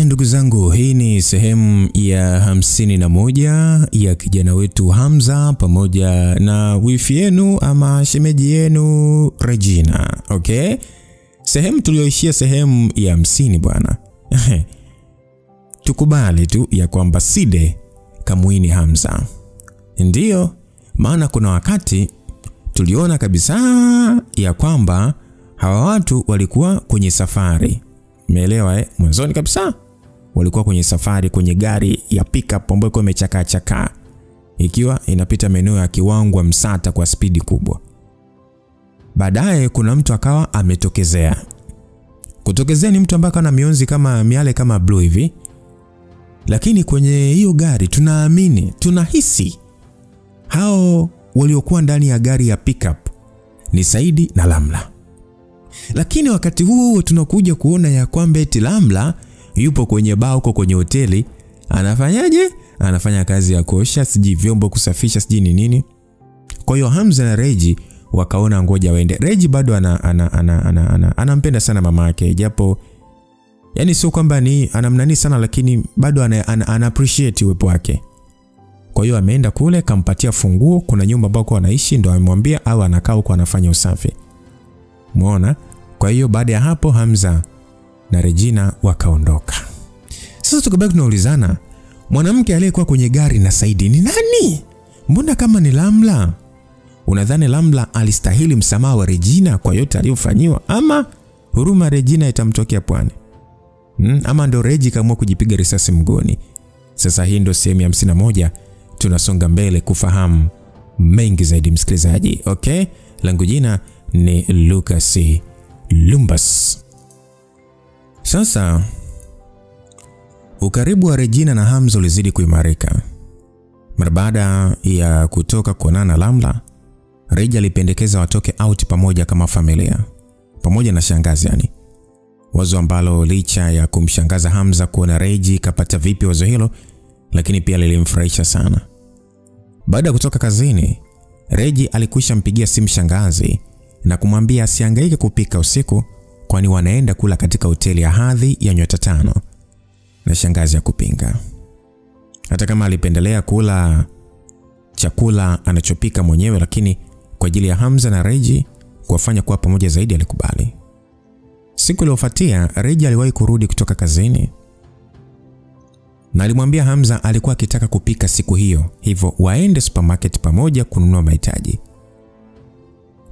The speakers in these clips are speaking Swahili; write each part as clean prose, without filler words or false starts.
Ndugu zangu, hii ni sehemu ya 51 ya kijana wetu Hamza pamoja na wifi yenu ama shemeji yenu Regina. Okay? Sehemu tulioishia sehemu ya 50 bwana. Tukubali tu ya kwamba Side kamuini Hamza. Ndiyo, maana kuna wakati tuliona kabisa ya kwamba hawa watu walikuwa kwenye safari. Umeelewa mwanzoni kabisa walikuwa kwenye safari kwenye gari ya pickup ambayo ilikuwa imechaka ikiwa inapita maeneo ya Kiwangwa Msata kwa spidi kubwa. Baadaye kuna mtu akawa ametokezea. Kutokezea ni mtu ambaye ana mionzi kama miale kama blue hivi. Lakini kwenye hiyo gari tunaamini, tunahisi hao waliokuwa ndani ya gari ya pickup ni Saidi na Lamla. Lakini wakati huo tunakuja kuona ya kwamba eti Lamla yupo kwenye baa huko kwenye hoteli. Anafanyaje? Anafanya kazi ya kuosha, siji vyombo, kusafisha, siji nini. Kwa hiyo Hamza na Reji wakaona ngoja waende. Reji bado anampenda sana mama yake, japo yani sio kwamba ni anamnani sana, lakini bado ana appreciate uwepo wake. Kwa hiyo ameenda kule, kampatia funguo, kuna nyumba ambako anaishi, ndo amemwambia au anakaa huko anafanya usafi. Umeona? Kwa hiyo baada ya hapo Hamza na Regina wakaondoka. Sasa tukabaki tunaulizana, mwanamke aliyekuwa kwenye gari na Saidi ni nani? Mbona kama ni Lamla? Unadhani Lamla alistahili msamaha wa Regina kwa yote aliyofanywa, ama huruma Regina itamtokea pwani? Ama ndo Reji kaamua kujipiga risasi mgoni? Sasa hii ndo sehemu ya 51, tunasonga mbele kufahamu mengi zaidi msikilizaji. Okay? Langu jina ni Lucas Lumbas. Sasa ukaribu wa Regina na Hamza ulizidi kuimarika. Mara baada ya kutoka kuonana na Lamla, Reji alipendekeza watoke out pamoja kama familia, pamoja na shangazi yani. Wazo ambalo licha ya kumshangaza Hamza kuona Reji kapata vipi wazo hilo, lakini pia lilimfurahisha sana. Baada ya kutoka kazini, Reji alikwisha mpigia simu shangazi na kumwambia asihangaike kupika usiku, kwani wanaenda kula katika hoteli ya hadhi ya nyota 5. Na shangazi ya kupinga. Hata kama alipendelea kula chakula anachopika mwenyewe, lakini kwa ajili ya Hamza na Reji kuwafanya kuwa pamoja zaidi alikubali. Siku iliyofuatia Reji aliwahi kurudi kutoka kazini na alimwambia Hamza alikuwa akitaka kupika siku hiyo, hivyo waende supermarket pamoja kununua mahitaji.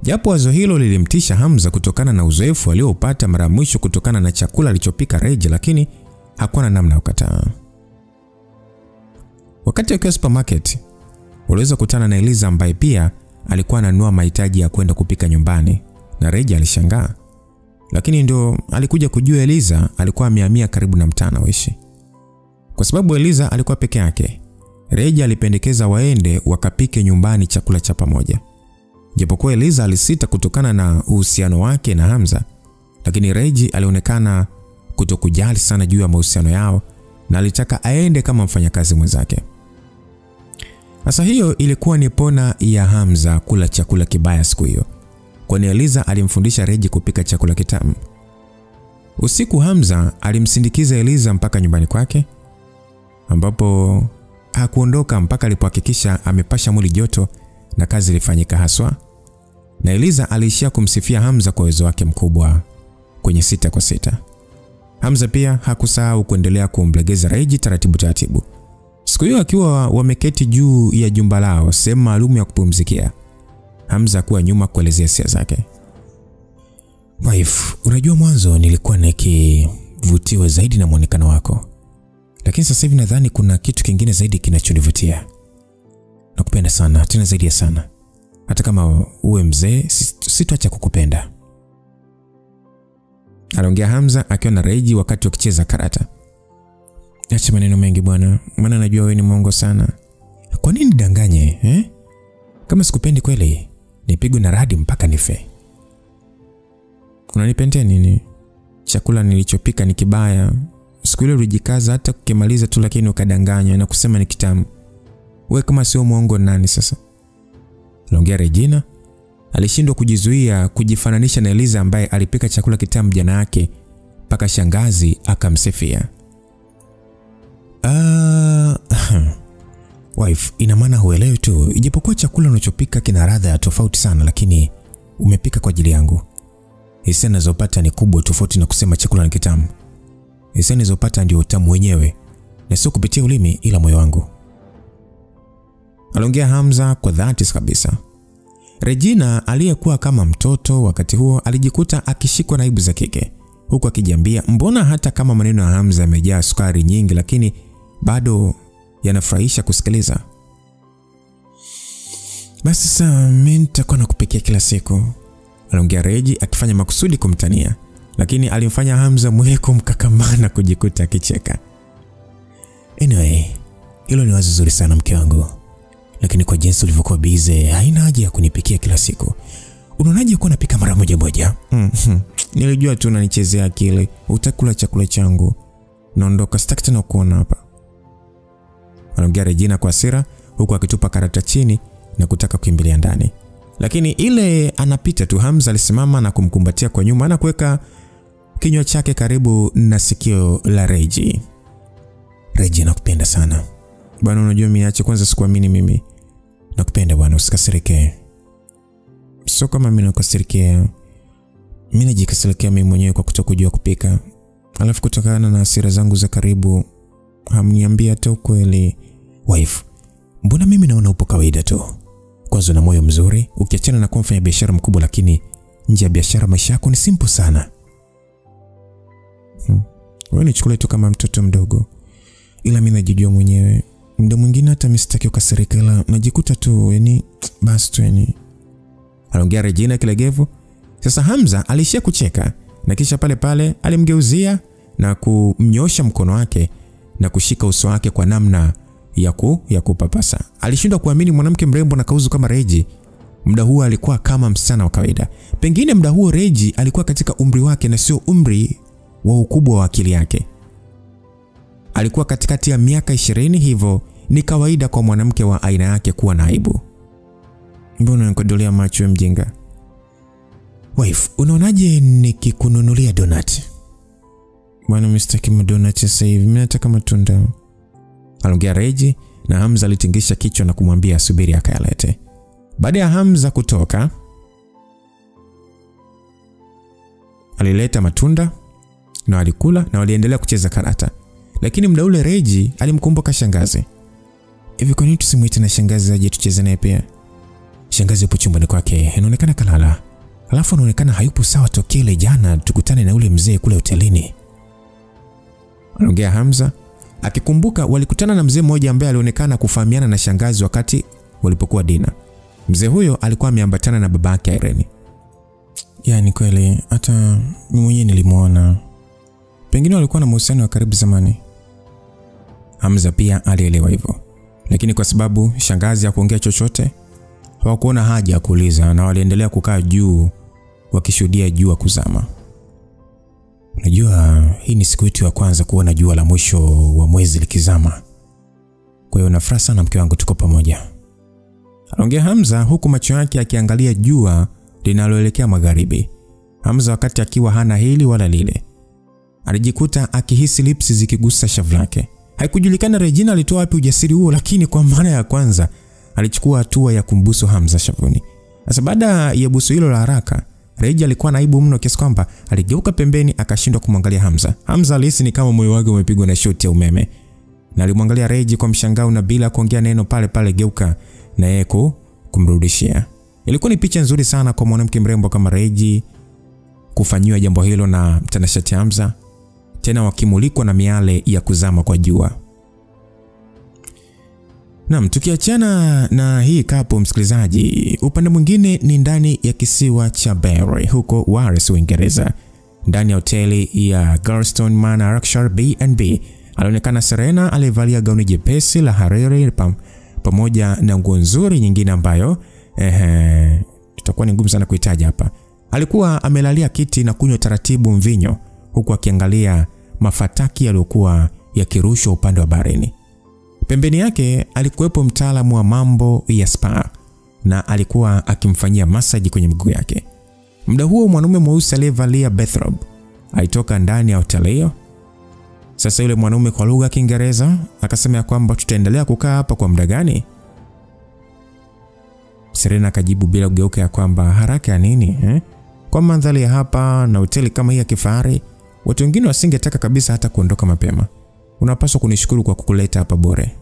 Japo wazo hilo lilimtisha Hamza kutokana na uzoefu aliopata mara mwisho kutokana na chakula alichopika Reji, lakini hakuwa na namna kukataa. Wakati akiwa supermarket, waliweza kukutana na Eliza ambaye pia alikuwa ananunua mahitaji ya kwenda kupika nyumbani, na Reji alishangaa. Lakini ndio alikuja kujua Eliza alikuwa amehamia karibu na mtaa anaoishi. Kwa sababu Eliza alikuwa peke yake, Reji alipendekeza waende wakapike nyumbani chakula cha pamoja. Japokuwa Eliza alisita kutokana na uhusiano wake na Hamza, lakini Reji alionekana kutokujali sana juu ya mahusiano yao na alitaka aende kama mfanyakazi mwenzake. Sasa hiyo ilikuwa ni pona ya Hamza kula chakula kibaya siku hiyo, kwani Eliza alimfundisha Reji kupika chakula kitamu. Usiku Hamza alimsindikiza Eliza mpaka nyumbani kwake, ambapo hakuondoka mpaka alipohakikisha amepasha mwili joto na kazi ilifanyika haswa. Na Eliza aliishia kumsifia Hamza kwa uwezo wake mkubwa kwenye 6 kwa 6. Hamza pia hakusahau kuendelea kumlegeza Reji taratibu. Siku hiyo akiwa wameketi juu ya jumba lao, sehemu maalum ya kupumzikia, Hamza kuwa nyuma kuelezea hisia zake. Wife, unajua mwanzo nilikuwa nikivutiwa zaidi na muonekano wako, lakini sasa hivi nadhani kuna kitu kingine zaidi kinachonivutia. Nakupenda sana, tena zaidi ya sana. Hata kama uwe mzee, sitaacha kukupenda. Aliongea Hamza akiwa na Reji wakati wakicheza karata. Acha maneno mengi bwana, maana najua wewe ni mwongo sana. Kwa nini nidanganye, Kama sikupendi kweli, nipigwe na radi mpaka nife. Unanipendea nini? Chakula nilichopika ni kibaya. Siku ile ulijikaza hata kukimaliza tu, lakini ukadanganya na kusema ni kitamu. Wewe kama sio mwongo nani sasa? Aliongea Regina. Alishindwa kujizuia kujifananisha na Eliza ambaye alipika chakula kitamu jana yake mpaka shangazi akamsifia. Wife, ina maana huelewi tu. Ijapokuwa chakula unachopika kina ladha tofauti sana, lakini umepika kwa ajili yangu. Hisia ninazopata ni kubwa tofauti na kusema chakula ni kitamu. Hisia ninazopata ndio utamu wenyewe, na sio kupitia ulimi ila moyo wangu. Aliongea Hamza kwa dhati kabisa. Regina aliyekuwa kama mtoto wakati huo alijikuta akishikwa na aibu za kike, huku akijiambia mbona hata kama maneno ya Hamza yamejaa sukari nyingi lakini bado yanafurahisha kusikiliza. Basi sasa mimi nitakuwa nakupikia kila siku, aliongea Reji akifanya makusudi kumtania, lakini alimfanya Hamza mwili kumkakamana kujikuta akicheka. Anyway, hilo ni wazo zuri sana mke wangu. Lakini kwa jinsi ulivyokuwa busy, haina haja ya kunipikia kila siku. Unaonaje kuwa napika mara moja moja? Nilijua tu unanichezea akili. Utakula chakula changu. Naondoka, sitaki tena kuona hapa. Anaongea Regina kwa hasira huku akitupa karata chini na kutaka kukimbilia ndani. Lakini ile anapita tu, Hamza alisimama na kumkumbatia kwa nyuma na kuweka kinywa chake karibu na sikio la Reji. Reji, nakupenda sana. Bwana, unajua mimi acha kwanza, sikuamini mimi. Nakupenda bwana, usikasirike. Sio kama mimi nakasirikia. Mimi najikasirikia mimi mwenyewe kwa kutokujua kupika. Alafu kutokana na hasira zangu za karibu hamniambia hata ukweli. Wife, mbona mimi naona upo kawaida tu? Kwanza na moyo mzuri, ukiachana na kumfanya biashara mkubwa, lakini nje ya biashara maisha yako ni simple sana. Wewe nichukue tu kama mtoto mdogo. Ila mimi najijua mwenyewe. Muda mwingine hata msitaki ukasirika, ila najikuta tu yani basi tu yani. Aliongea Regina kilegevu. Sasa Hamza alishia kucheka na kisha pale pale alimgeuzia na kumnyosha mkono wake na kushika uso wake kwa namna ya kupapasa. Alishindwa kuamini mwanamke mrembo na kauzu kama Reji muda huo alikuwa kama msichana wa kawaida. Pengine muda huo Reji alikuwa katika umri wake na sio umri wa ukubwa wa akili yake. Alikuwa katikati ya miaka 20, hivyo ni kawaida kwa mwanamke wa aina yake kuwa na aibu. Mbona unakodolea macho ya mjinga? Wife, unaonaje nikikununulia donut? Bwana, mistaki donut sasa hivi, mimi nataka matunda. Aliongea Reji na Hamza alitingisha kichwa na kumwambia asubiri akayalete. Baada ya Hamza kutoka, alileta matunda na alikula na waliendelea kucheza karata. Lakini muda ule Reji alimkumbuka shangazi. Hivi kwa nini tusimuite na shangazi aje tucheze naye pia? Shangazi yupo chumbani kwake, inaonekana kalala. Alafu anaonekana hayupo sawa tokea ile jana tukutane na ule mzee kule hotelini. Anaongea Hamza akikumbuka walikutana na mzee mmoja ambaye alionekana kufahamiana na shangazi wakati walipokuwa dina. Mzee huyo alikuwa ameambatana na babake Irene. Yaani kweli hata mimi mwenyewe nilimuona. Pengine walikuwa na mahusiano ya karibu zamani. Hamza pia alielewa hivyo. Lakini kwa sababu shangazi hakuongea chochote, hawakuona haja ya kuuliza na waliendelea kukaa juu wakishuhudia jua kuzama. Unajua hii ni siku yetu ya kwanza kuona jua la mwisho wa mwezi likizama. Kwa hiyo nafurahi sana mke wangu, tuko pamoja. Anaongea Hamza huku macho yake akiangalia jua linaloelekea magharibi. Hamza wakati akiwa hana hili wala lile, alijikuta akihisi lips zikigusa shavu lake. Haikujulikana Regina alitoa wapi ujasiri huo, lakini kwa mara ya kwanza alichukua hatua ya kumbusu Hamza shavuni. Sasa baada ya busu hilo la haraka, Reji alikuwa na aibu mno kiasi kwamba aligeuka pembeni akashindwa kumwangalia Hamza. Hamza alihisi ni kama moyo wake umepigwa na shoti ya umeme. Na alimwangalia Reji kwa mshangao na bila kuongea neno pale pale geuka na yeye kumrudishia. Ilikuwa ni picha nzuri sana kwa mwanamke mrembo kama Reji kufanywa jambo hilo na mtanashati Hamza, tena wakimulikwa na miale ya kuzama kwa jua. Naam, tukiachana na hii kapo msikilizaji, upande mwingine ni ndani ya kisiwa cha Berry huko Wales, Uingereza. Ndani ya hoteli ya Garstone Manor Yorkshire B&B, alionekana Serena aliyevalia gauni jepesi la hariri pamoja na nguo nzuri nyingine ambayo tutakuwa ni ngumu sana kuitaja hapa. Alikuwa amelalia kiti na kunywa taratibu mvinyo huku akiangalia mafataki yaliyokuwa yakirushwa upande wa baharini. Pembeni yake alikuwepo mtaalamu wa mambo ya spa na alikuwa akimfanyia massage kwenye miguu yake. Muda huo mwanaume mweusi aliyevalia bathrobe alitoka ndani ya hoteli hiyo Sasa yule mwanaume kwa lugha ya Kiingereza akasema kwamba tutaendelea kukaa hapa kwa muda gani? Serena akajibu bila kugeuka ya kwamba haraka ya nini? Kwa mandhari ya hapa na hoteli kama hii ya kifahari, watu wengine wasingetaka kabisa hata kuondoka mapema. Unapaswa kunishukuru kwa kukuleta hapa bure.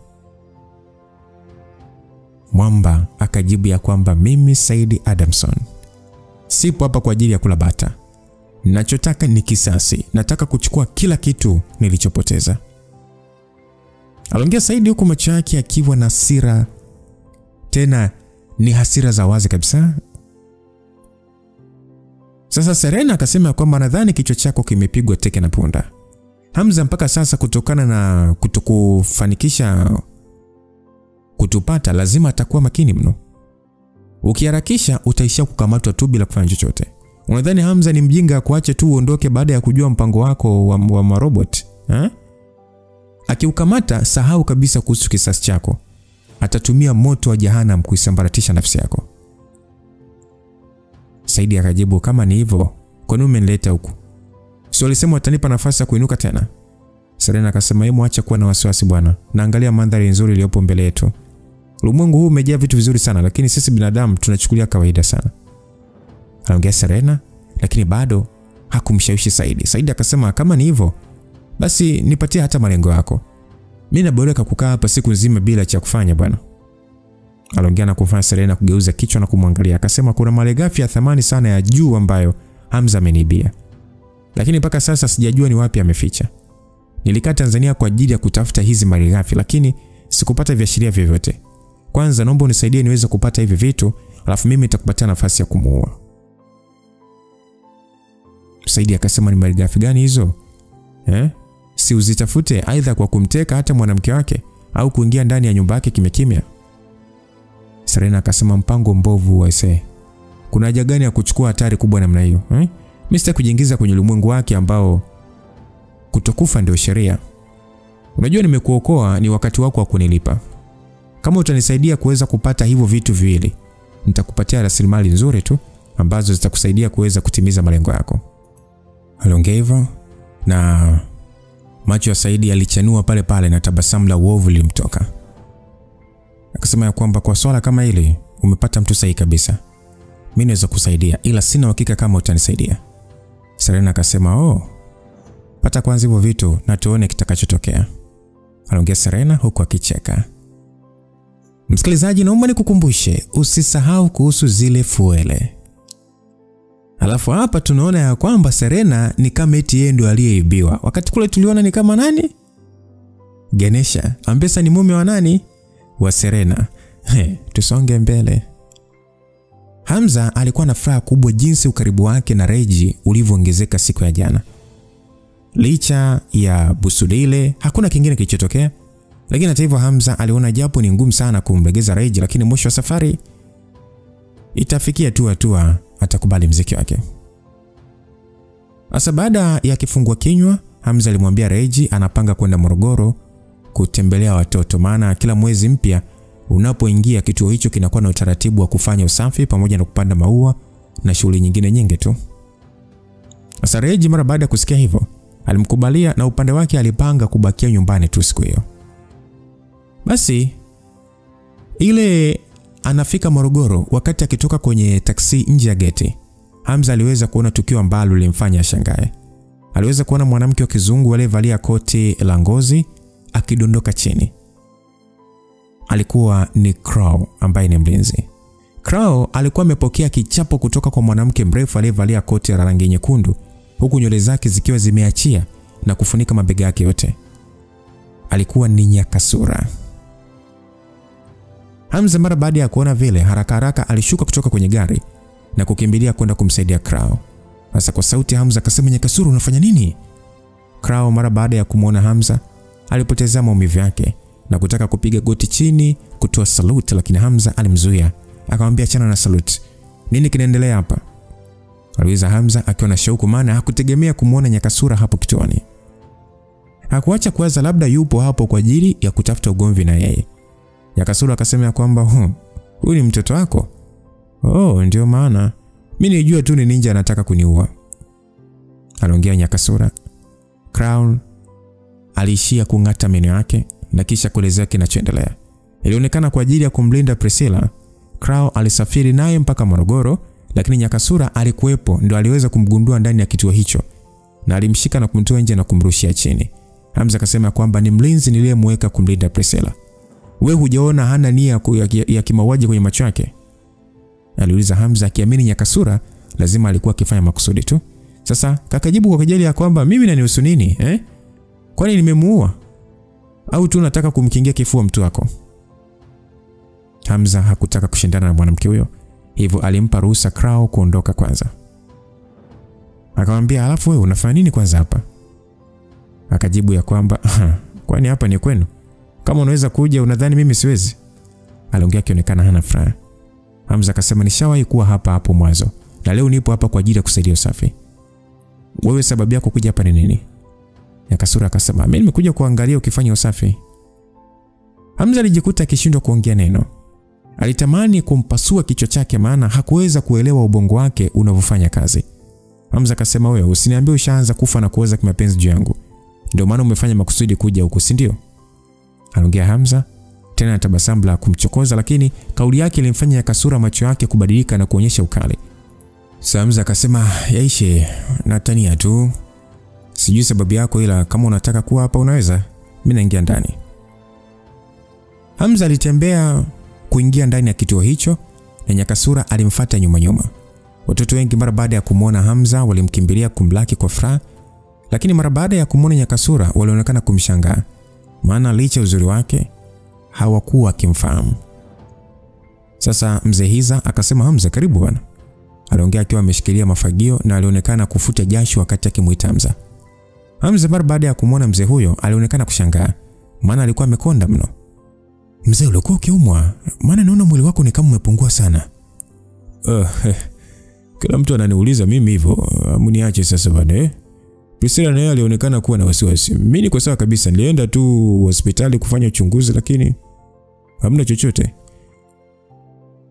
Mwamba akajibu ya kwamba mimi Said Adamson sipo hapa kwa ajili ya kula bata. Ninachotaka ni kisasi. Nataka kuchukua kila kitu nilichopoteza. Aliongea Said huku macho yake akiwa na hasira, tena ni hasira za wazi kabisa. Sasa Serena akasema kwamba nadhani kichwa chako kimepigwa teke na punda. Hamza mpaka sasa kutokana na kutokufanikisha kutupata lazima atakuwa makini mno. Ukiharakisha utaishia kukamatwa tu bila kufanya chochote. Unadhani Hamza ni mjinga kuacha tu uondoke baada ya kujua mpango wako wa marobot? Akiukamata sahau kabisa kuhusu kisasi chako. Atatumia moto wa jahannam kuisambaratisha nafsi yako. Saidi akajibu kama ni hivyo, kwa nini umenileta huku? Sio alisema atanipa nafasi ya kuinuka tena? Serena akasema hebu acha kuwa na wasiwasi bwana. Naangalia mandhari nzuri iliyopo mbele yetu. Ulimwengu huu umejaa vitu vizuri sana lakini sisi binadamu tunachukulia kawaida sana. Aliongea Serena lakini bado hakumshawishi Saidi. Saidi akasema kama ni hivyo basi nipatie hata malengo yako. Mimi naboreka kukaa hapa siku nzima bila cha kufanya bwana. Aliongea na kufanya Serena kugeuza kichwa na kumwangalia. Akasema kuna malighafi ya thamani sana ya juu ambayo Hamza amenibia. Lakini mpaka sasa sijajua ni wapi ameficha. Nilikaa Tanzania kwa ajili ya kutafuta hizi malighafi lakini sikupata viashiria vyovyote. Kwanza naomba unisaidie niweze kupata hivi vitu, alafu mimi nitakupatia nafasi ya kumuua. Saidi akasema ni malighafi gani hizo? Si uzitafute aidha kwa kumteka hata mwanamke wake au kuingia ndani ya nyumba yake kimya. Serena akasema mpango mbovu wa ise. Kuna haja gani ya kuchukua hatari kubwa namna hiyo? Mimi sitaki kujiingiza kwenye ulimwengu wake ambao kutokufa ndio sheria. Unajua nimekuokoa, ni wakati wako wa kunilipa. Kama utanisaidia kuweza kupata hivyo vitu viwili, nitakupatia rasilimali nzuri tu ambazo zitakusaidia kuweza kutimiza malengo yako. Aliongea hivyo na macho ya Saidi yalichanua pale pale na tabasamu la uovu lilimtoka. Akasema ya kwamba kwa swala kama hili umepata mtu sahihi kabisa. Mimi naweza kusaidia ila sina uhakika kama utanisaidia. Serena akasema pata kwanza hivyo vitu na tuone kitakachotokea. Aliongea Serena huku akicheka. Msikilizaji, naomba nikukumbushe usisahau kuhusu zile fuele. Alafu hapa tunaona ya kwamba Serena ni kama eti yeye ndo aliyeibiwa. Wakati kule tuliona ni kama nani? Ganesha. Ambesa ni mume wa nani? Wa Serena. Tusonge mbele. Hamza alikuwa na furaha kubwa jinsi ukaribu wake na Reji ulivyoongezeka siku ya jana. Licha ya busudile hakuna kingine kilichotokea. Lakini hata hivyo Hamza aliona japo ni ngumu sana kumlegeza Reji, lakini mwisho wa safari itafikia tu hatua atakubali mziki wake. Asa baada ya kifungua kinywa, Hamza alimwambia Reji anapanga kwenda Morogoro kutembelea watoto, maana kila mwezi mpya unapoingia kituo hicho kinakuwa na utaratibu wa kufanya usafi pamoja na kupanda maua na shughuli nyingine nyingi tu. Asa Reji mara baada ya kusikia hivyo alimkubalia na upande wake alipanga kubakia nyumbani tu siku hiyo. Basi ile anafika Morogoro, wakati akitoka kwenye taksi nje ya geti, Hamza aliweza kuona tukio ambalo lilimfanya ashangae. Aliweza kuona mwanamke wa kizungu aliyevalia koti la ngozi akidondoka chini. Alikuwa ni Crow ambaye ni mlinzi. Crow alikuwa amepokea kichapo kutoka kwa mwanamke mrefu aliyevalia koti la rangi nyekundu, huku nywele zake zikiwa zimeachia na kufunika mabega yake yote. Alikuwa ni Nyakasura. Hamza mara baada ya kuona vile haraka alishuka kutoka kwenye gari na kukimbilia kwenda kumsaidia Crow. Sasa kwa sauti Hamza akasema, Nyakasura unafanya nini? Crow mara baada ya kumuona Hamza alipoteza maumivu yake na kutaka kupiga goti chini kutoa salute, lakini Hamza alimzuia. Akamwambia achana na salute. Nini kinaendelea hapa? Aliuliza Hamza akiwa na shauku, maana hakutegemea kumuona Nyakasura hapo kituoni. Hakuacha kuwaza labda yupo hapo kwa ajili ya kutafuta ugomvi na yeye. Nyakasura akasema kwamba huyu ni mtoto wako? Ndio maana mimi nilijua tu ni ninja anataka kuniua. Aliongea Nyakasura. Crown aliishia kung'ata meno yake na kisha kuelezea kinachoendelea. Ilionekana kwa ajili ya kumlinda Priscilla, Crow alisafiri naye mpaka Morogoro, lakini Nyakasura alikuwepo, ndio aliweza kumgundua ndani ya kituo hicho na alimshika na kumtoa nje na kumrushia chini. Hamza akasema kwamba ni mlinzi niliyemweka kumlinda Priscilla. Wewe hujaona hana nia ya kimauaji kwenye macho yake? Aliuliza Hamza akiamini Nyakasura lazima alikuwa akifanya makusudi tu. Sasa kakajibu kwa kejeli ya kwamba mimi nanihusu nini Kwani nimemuua? Au tu nataka kumkingia kifua mtu wako? Hamza hakutaka kushindana na mwanamke huyo, hivyo alimpa ruhusa Crow kuondoka kwanza. Akamwambia, alafu wewe unafanya nini kwanza hapa? Akajibu ya kwamba kwani hapa ni kwenu? Kama unaweza kuja unadhani mimi siwezi? Aliongea akionekana hana furaha. Hamza akasema, nishawahi kuwa hapa hapo mwanzo na leo nipo hapa kwa ajili ya kusaidia usafi. Wewe sababu yako kuja hapa ni nini? Nyakasura akasema, mimi nimekuja kuangalia ukifanya usafi. Hamza alijikuta akishindwa kuongea neno. Alitamani kumpasua kichwa chake maana hakuweza kuelewa ubongo wake unavyofanya kazi. Hamza akasema, wewe usiniambie ushaanza kufa na kuoza kimapenzi juu yangu. Ndio maana umefanya makusudi kuja huku, si ndio? Aliongea Hamza tena na tabasamu la kumchokoza, lakini kauli yake ilimfanya Nyakasura macho yake kubadilika na kuonyesha ukali. Hamza akasema, yaishe, natania tu. Sijui sababu yako, ila kama unataka kuwa hapa unaweza. Mimi naingia ndani. Hamza alitembea kuingia ndani ya kituo hicho na Nyakasura alimfuata nyuma. Watoto wengi mara baada ya kumuona Hamza walimkimbilia kumlaki kwa furaha, lakini mara baada ya kumuona Nyakasura walionekana kumshangaa, maana licha uzuri wake hawakuwa kimfahamu. Sasa mzee Hiza akasema, Hamza karibu bwana. Aliongea akiwa ameshikilia mafagio na alionekana kufuta jasho wakati akimuita Hamza. Hamza mara baada ya kumuona mzee huyo alionekana kushangaa, maana alikuwa amekonda mno. Mzee, ulikuwa ukiumwa? Maana naona mwili wako ni kama umepungua sana. Kila mtu ananiuliza mimi hivyo, mniache sasa bwana Priscilla naye alionekana kuwa na wasiwasi. Mimi niko sawa kabisa, nilienda tu hospitali kufanya uchunguzi lakini hamna chochote.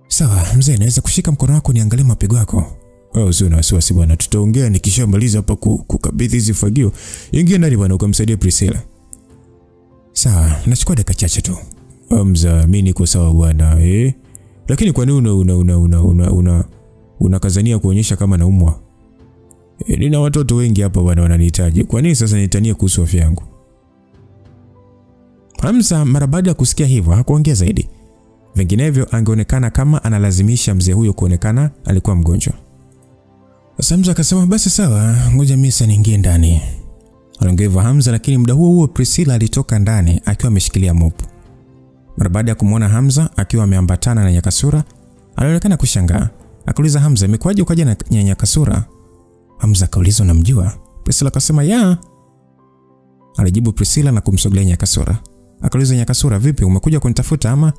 Sawa, mzee naweza kushika mkono wako niangalie mapigo yako? Usio na wasiwasi bwana, tutaongea nikishamaliza hapa kukabidhi hizo fagio. Ingia ndani bwana ukamsaidia Priscilla. Sawa, nachukua dakika chache tu. Hamza, mimi niko sawa bwana Lakini kwa nini unakazania kuonyesha kama naumwa? Nina watoto wengi hapa bwana wananihitaji. Kwa nini sasa nitanie kuhusu afya yangu? Hamza mara baada ya kusikia hivyo hakuongea zaidi. Vinginevyo angeonekana kama analazimisha mzee huyo kuonekana alikuwa mgonjwa. Sasa Hamza akasema, basi sawa, ngoja mimi sasa niingie ndani. Aliongea hivyo Hamza, lakini muda huo Priscilla alitoka ndani akiwa ameshikilia mopo. Mara baada ya kumuona Hamza akiwa ameambatana na Nyakasura, alionekana kushangaa. Akauliza, Hamza, imekwaje ukaja na Nyakasura? Hamza akauliza, unamjua? Priscilla akasema, ya. Alijibu Priscilla na kumsogelea Nyakasura. Akauliza, Nyakasura, vipi, umekuja kunitafuta ama?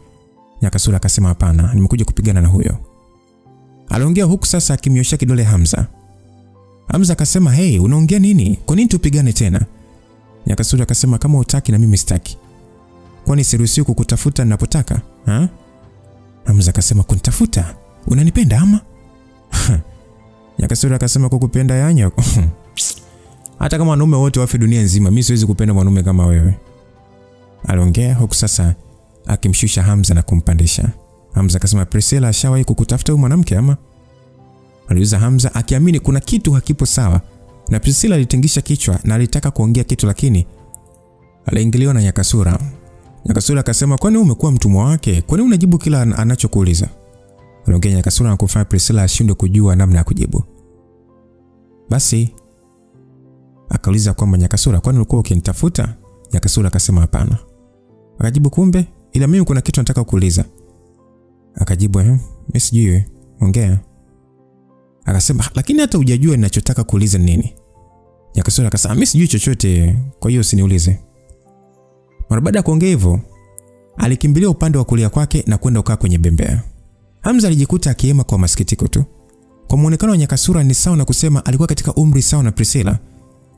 Nyakasura akasema, hapana, nimekuja kupigana na huyo. Aliongea huku sasa akimnyoshia kidole Hamza. Hamza akasema, hey, unaongea nini? Kwa nini tupigane tena? Nyakasura akasema, kama utaki na mimi sitaki. Kwani siruhusiwi kukutafuta ninapotaka? Hamza akasema, kunitafuta? Unanipenda ama? Nyakasura akasema, kukupenda yanya. Hata kama wanaume wote wafe dunia nzima, mimi siwezi kupenda mwanaume kama wewe. Aliongea huku sasa akimshusha Hamza na kumpandisha. Hamza akasema, Priscilla ashawahi kukutafuta huyu mwanamke ama? Aliuliza Hamza akiamini kuna kitu hakipo sawa. Na Priscilla alitingisha kichwa na alitaka kuongea kitu lakini aliingiliwa na Nyakasura. Nyakasura akasema, kwani umekuwa mtumwa wake? Kwani unajibu kila anachokuuliza? Aliongea Nyakasura na kumfanya Priscilla ashindwe kujua namna ya kujibu. Basi akauliza kwamba, Nyakasura, kwani ulikuwa ukinitafuta? Nyakasura akasema, hapana. Akajibu, kumbe, ila mimi kuna kitu nataka kuuliza. Akajibu, mimi sijui, ongea. Akasema, lakini hata hujajua ninachotaka kuuliza nini. Nyakasura akasema, mimi sijui chochote, kwa hiyo usiniulize. Mara baada ya kuongea hivyo, alikimbilia upande wa kulia kwake na kwenda kukaa kwenye bembea. Hamza alijikuta akiema kwa masikitiko tu. Kwa muonekano wa Nyakasura ni sawa na kusema alikuwa katika umri sawa na Priscilla,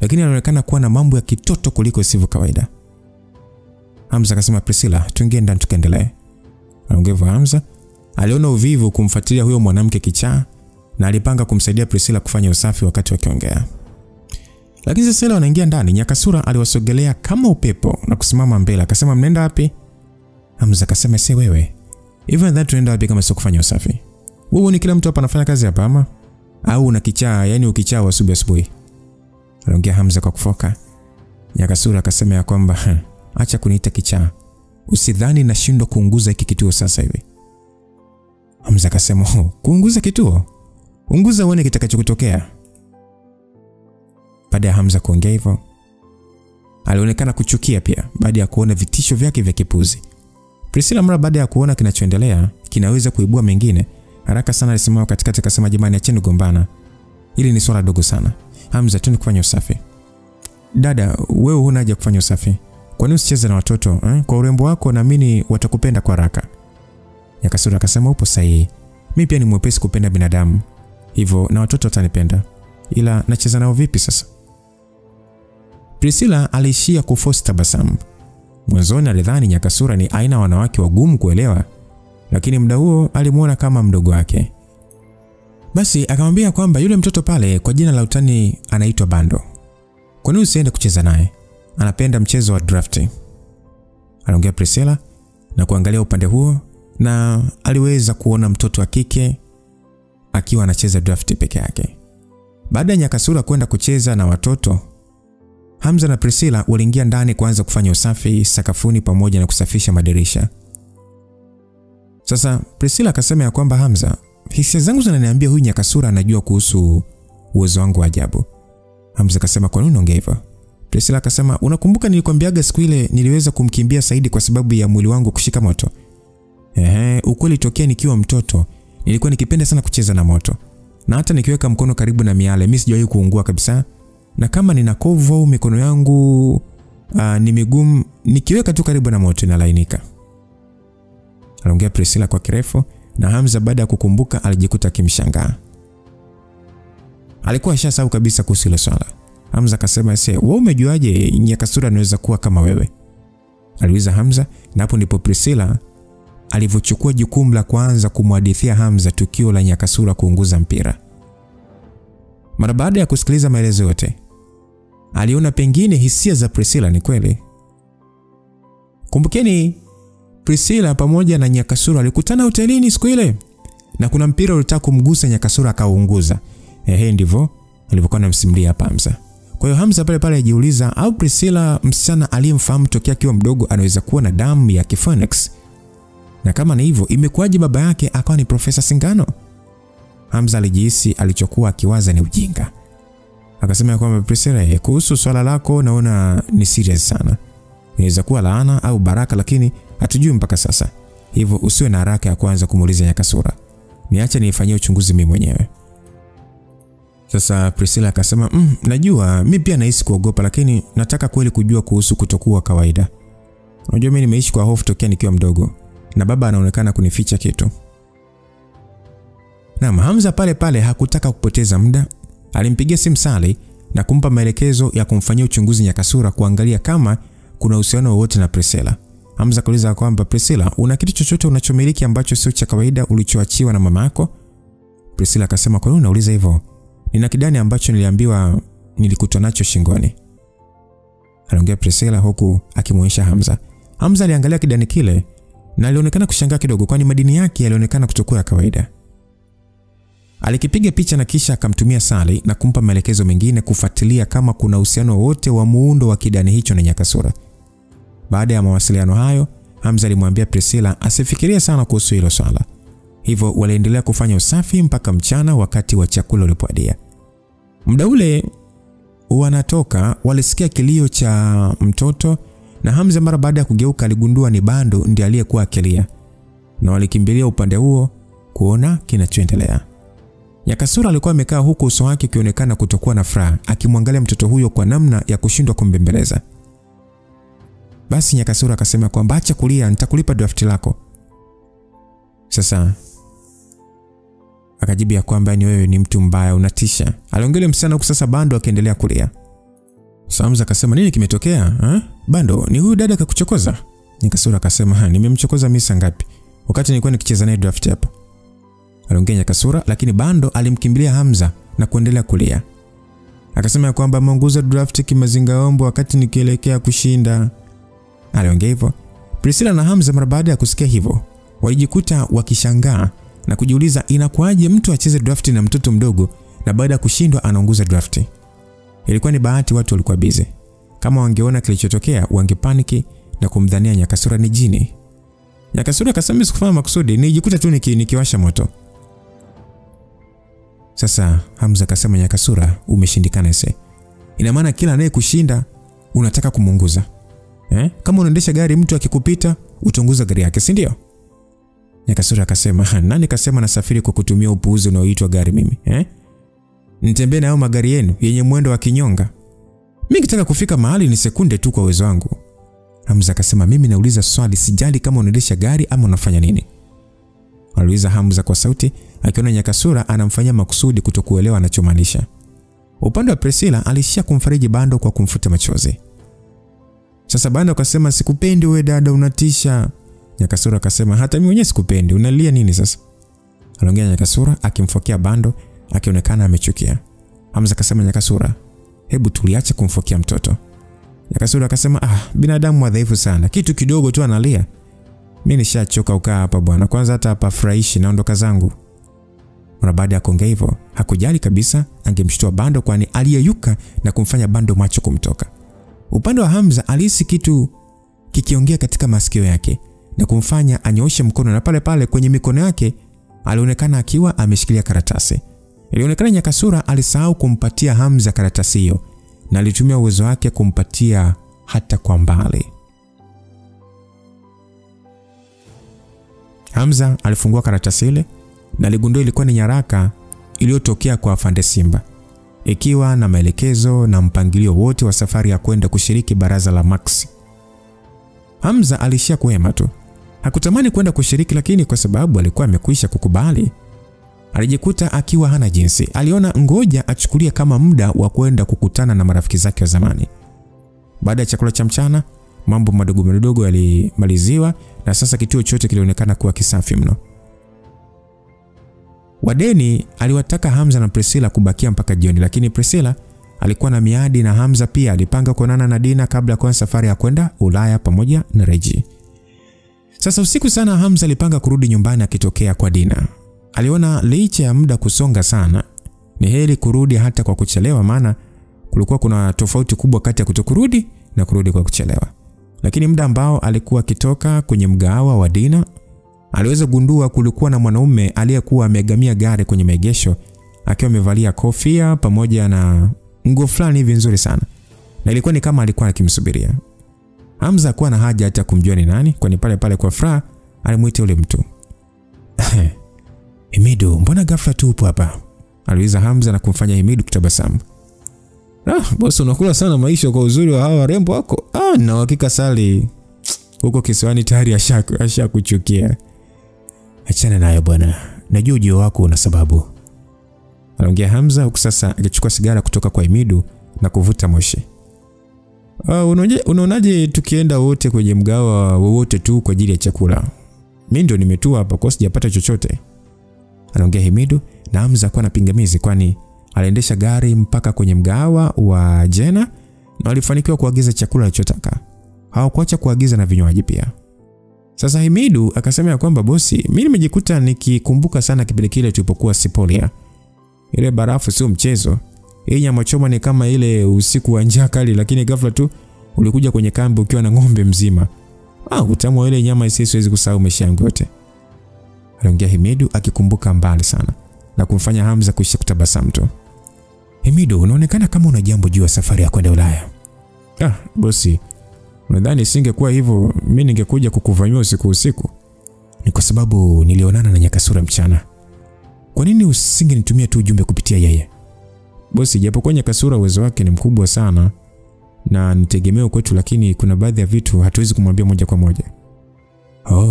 lakini anaonekana kuwa na mambo ya kitoto kuliko isivyo kawaida. Hamza akasema, Priscilla, tuingie ndani tukaendelee. Anaongea Hamza aliona uvivu kumfuatilia huyo mwanamke kichaa na alipanga kumsaidia Priscilla kufanya usafi wakati wakiongea. Lakini sasa ile wanaingia ndani, Nyakasura aliwasogelea kama upepo na kusimama mbele akasema, mnaenda wapi? Hamza akasema, si wewe. Even that tunaenda wapi kama sio kufanya usafi? Wewe ni kila mtu hapa anafanya kazi hapa ama? Au una kichaa, yani ukichaa wa asubuhi? Aliongea Hamza kwa kufoka. Nyakasura akasema ya kwamba, acha kuniita kichaa. Usidhani nashindwa kuunguza hiki kituo sasa hivi. Hamza akasema, kuunguza kituo? Unguza uone kitakachotokea. Baada ya Hamza kuongea hivyo, alionekana kuchukia pia baada ya kuona vitisho vyake vya kipuzi. Priscilla mara baada ya kuona kinachoendelea kinaweza kuibua mengine, haraka sana alisimama katikati akasema, jamani acheni gombana. Hili ni swala dogo sana. Hamza, twende kufanya usafi. Dada, wewe huna haja kufanya usafi. Kwa nini usicheze na watoto? Kwa urembo wako naamini watakupenda kwa haraka. Nyakasura akasema, upo sahihi. Mimi pia ni mwepesi kupenda binadamu. Hivyo na watoto watanipenda. Ila nacheza nao vipi sasa? Priscilla aliishia kuforce tabasamu. Mwanzoni alidhani Nyakasura ni aina wanawake wagumu kuelewa, lakini muda huo alimuona kama mdogo wake. Basi akamwambia kwamba yule mtoto pale kwa jina la utani anaitwa Bando. Kwa nini usiende kucheza naye? Anapenda mchezo wa drafting. Aliongea Priscilla na kuangalia upande huo, na aliweza kuona mtoto wa kike akiwa anacheza draft peke yake. Baada ya Nyakasura kwenda kucheza na watoto, Hamza na Priscilla waliingia ndani kuanza kufanya usafi sakafuni pamoja na kusafisha madirisha. Sasa Priscilla akasema ya kwamba, Hamza, hisia zangu zinaniambia huyu Nyakasura anajua kuhusu uwezo wangu wa ajabu. Hamza akasema, kwa nini unaongea hivyo? Priscilla akasema, unakumbuka nilikwambiaga siku ile niliweza kumkimbia Saidi kwa sababu ya mwili wangu kushika moto? Ukweli tokea nikiwa mtoto nilikuwa nikipenda sana kucheza na moto. Na hata nikiweka mkono karibu na miale mimi sijawahi kuungua kabisa. Na kama nina kovu au mikono yangu ni migumu, nikiweka tu karibu na moto inalainika. Aliongea Priscilla kwa kirefu, na Hamza baada ya kukumbuka alijikuta akimshangaa. Alikuwa ashasahau kabisa kuhusu ile swala. Hamza akasema, wewe umejuaje Nyakasura anaweza kuwa kama wewe? Aliuliza Hamza, na hapo ndipo Priscilla alivyochukua jukumu la kwanza kumhadithia Hamza tukio la Nyakasura kuunguza mpira. Mara baada ya kusikiliza maelezo yote, aliona pengine hisia za Priscilla ni kweli. Kumbukeni, Priscilla pamoja na Nyakasura walikutana hotelini siku ile, na kuna mpira ulitaka kumgusa Nyakasura akaunguza. Ndivyo alivyokuwa anamsimulia hapa Hamza. Kwa hiyo Hamza pale pale ajiuliza, au Priscilla msichana aliyemfahamu tokea akiwa mdogo anaweza kuwa na damu ya Kiphoenix? Na kama ni hivyo, imekuwaje baba yake akawa ni Profesa Singano? Hamza alijihisi alichokuwa akiwaza ni ujinga. Akasema kwamba, Priscilla, kuhusu swala lako naona ni serious sana. Inaweza kuwa laana au baraka, lakini hatujui mpaka sasa. Hivyo usiwe na haraka ya kuanza kumuuliza Nyakasura. Niache nifanyie uchunguzi mimi mwenyewe. Sasa Priscilla akasema, najua mimi pia nahisi kuogopa, lakini nataka kweli kujua kuhusu kutokuwa kawaida. Unajua mimi nimeishi kwa hofu tokea nikiwa mdogo, na baba anaonekana kunificha kitu. Na Hamza pale pale hakutaka kupoteza muda. Alimpigia simu Sally na kumpa maelekezo ya kumfanyia uchunguzi Nyakasura kuangalia kama kuna uhusiano wowote na Priscilla. Hamza kauliza kwamba, Priscilla, una kitu chochote unachomiliki ambacho sio cha kawaida ulichoachiwa na mama yako? Priscilla akasema, kwa nini unauliza hivyo? Nina kidani ambacho niliambiwa nilikutwa nacho shingoni. Aliongea Priscilla huku akimuonyesha Hamza. Hamza aliangalia kidani kile na alionekana kushangaa kidogo, kwani madini yake yalionekana kutokuwa ya kawaida. Alikipiga picha na kisha akamtumia Sally na kumpa maelekezo mengine kufuatilia kama kuna uhusiano wote wa muundo wa kidani hicho na Nyakasura. Baada ya mawasiliano hayo, Hamza alimwambia Priscilla asifikirie sana kuhusu hilo swala. Hivyo waliendelea kufanya usafi mpaka mchana wakati wa chakula ulipoadia. Muda ule wanatoka, walisikia kilio cha mtoto, na Hamza mara baada ya kugeuka aligundua ni Bando ndiye aliyekuwa akilia, na walikimbilia upande huo kuona kinachoendelea. Nyakasura alikuwa amekaa huku uso wake ukionekana kutokuwa na furaha, akimwangalia mtoto huyo kwa namna ya kushindwa kumbembeleza. Basi Nyakasura akasema kwamba, acha kulia, nitakulipa draft lako. Sasa akajibu ya kwamba, ni wewe ni mtu mbaya, unatisha. Aliongelea msichana huku sasa Bando akaendelea kulia. Hamza akasema, nini kimetokea? Bando, ni huyu dada akakuchokoza? Nyakasura akasema, nimemchokoza mimi saa ngapi wakati nilikuwa nikicheza naye draft hapa? Aliongea Nyakasura, lakini Bando alimkimbilia Hamza na kuendelea kulia. Akasema kwamba ameongoza draft kimazingaombo wakati nikielekea kushinda. Aliongea hivyo. Priscilla na Hamza mara baada ya kusikia hivyo walijikuta wakishangaa na kujiuliza inakuaje mtu acheze draft na mtoto mdogo na baada ya kushindwa anaongoza draft. Ilikuwa ni bahati watu walikuwa busy. Kama wangeona kilichotokea wangepaniki na kumdhania Nyakasura ni jini. Nyakasura akasema sikufanya makusudi, nijikuta tu nikiwasha moto. Sasa Hamza akasema Nyakasura umeshindikana ese. Ina maana kila anayekushinda unataka kumunguza. Kama unaendesha gari mtu akikupita utonguza gari yake, si ndio? Nyakasura akasema nani kasema nasafiri kwa kutumia upuuzi unaoitwa gari mimi? Nitembee na hao magari yenu yenye mwendo wa kinyonga. Mimi nikitaka kufika mahali ni sekunde tu kwa uwezo wangu. Hamza akasema mimi nauliza swali, sijali kama unaendesha gari ama unafanya nini. Aliuliza Hamza kwa sauti akiona Nyakasura anamfanyia makusudi kutokuelewa anachomaanisha. Upande wa Priscilla alishia kumfariji Bando kwa kumfuta machozi. Sasa Bando akasema sikupendi wewe dada, unatisha. Nyakasura akasema hata mimi mwenyewe sikupendi, unalia nini sasa? Aliongea Nyakasura akimfokea Bando akionekana amechukia. Hamza akasema Nyakasura, hebu tuliache kumfokea mtoto. Nyakasura akasema binadamu wadhaifu sana, kitu kidogo tu analia. Mimi nishachoka ukaa hapa bwana, kwanza hata hapa fraishi naondoka zangu. Mara baada ya kuongea hivyo hakujali kabisa angemshtua Bando, kwani aliyeyuka na kumfanya Bando macho kumtoka. Upande wa Hamza alihisi kitu kikiongea katika masikio yake na kumfanya anyooshe mkono, na pale pale kwenye mikono yake alionekana akiwa ameshikilia karatasi. Ilionekana Nyakasura alisahau kumpatia Hamza karatasi hiyo na alitumia uwezo wake kumpatia hata kwa mbali. Hamza alifungua karatasi ile na aligundua ilikuwa ni nyaraka iliyotokea kwa Afande Simba, ikiwa na maelekezo na mpangilio wote wa safari ya kwenda kushiriki baraza la Max. Hamza alishia kuhema tu. Hakutamani kwenda kushiriki, lakini kwa sababu alikuwa amekwisha kukubali, alijikuta akiwa hana jinsi. Aliona ngoja achukulie kama muda wa kwenda kukutana na marafiki zake wa zamani. Baada ya chakula cha mchana, mambo madogo madogo yalimaliziwa na sasa kituo chote kilionekana kuwa kisafi mno. Wadeni aliwataka Hamza na Priscilla kubakia mpaka jioni, lakini Priscilla alikuwa na miadi na Hamza pia alipanga kuonana na Dina kabla ya kuanza safari ya kwenda Ulaya pamoja na Reggie. Sasa usiku sana Hamza alipanga kurudi nyumbani akitokea kwa Dina. Aliona licha ya muda kusonga sana, ni heri kurudi hata kwa kuchelewa, maana kulikuwa kuna tofauti kubwa kati ya kutokurudi na kurudi kwa kuchelewa. Lakini muda ambao alikuwa akitoka kwenye mgahawa wa Dina, aliweza kugundua kulikuwa na mwanaume aliyekuwa amegamia gari kwenye maegesho akiwa amevalia kofia pamoja na nguo fulani hivi nzuri sana. Na ilikuwa ni kama alikuwa akimsubiria. Hamza hakuwa na haja hata kumjua ni nani, kwani pale pale kwa furaha alimuita yule mtu. Himidu, mbona ghafla tu upo hapa? Aliuliza Hamza na kumfanya Himidu kutabasamu. Boss unakula sana maisha kwa uzuri wa hawa warembo wako. Na hakika Sali huko kisiwani tayari ashakuchukia. Achana nayo bwana. Najua ujio wako una sababu. Aliongea Hamza huku sasa akichukua sigara kutoka kwa Himidu na kuvuta moshi. Unaonaje tukienda wote kwenye mgawa wowote tu kwa ajili ya chakula? Mimi ndio nimetua hapa kwa sijapata chochote. Anaongea Himidu na Hamza kwa na pingamizi, kwani aliendesha gari mpaka kwenye mgawa wa Jena na walifanikiwa kuagiza chakula alichotaka. Hawakuacha kuagiza na vinywaji pia. Sasa Himidu akasema ya kwamba bosi, mimi nimejikuta nikikumbuka sana kipindi kile tulipokuwa Sipolia. Ile barafu sio mchezo. Hii nyama choma ni kama ile usiku wa njaa kali, lakini ghafla tu ulikuja kwenye kambi ukiwa na ng'ombe mzima. Utamu wa ile nyama siwezi kusahau maisha yangu yote. Aliongea Himidu akikumbuka mbali sana na kumfanya Hamza kuisha kutabasamu tu. Himidu, unaonekana kama una jambo juu ya safari ya kwenda Ulaya. Bosi, unadhani singekuwa hivyo mimi ningekuja kukuvamia usiku? Ni kwa sababu nilionana na Nyakasura mchana. Kwa nini usingenitumia tu ujumbe kupitia yeye? Bosi, japokuwa Nyakasura uwezo wake ni mkubwa sana na nitegemeo kwetu, lakini kuna baadhi ya vitu hatuwezi kumwambia moja kwa moja.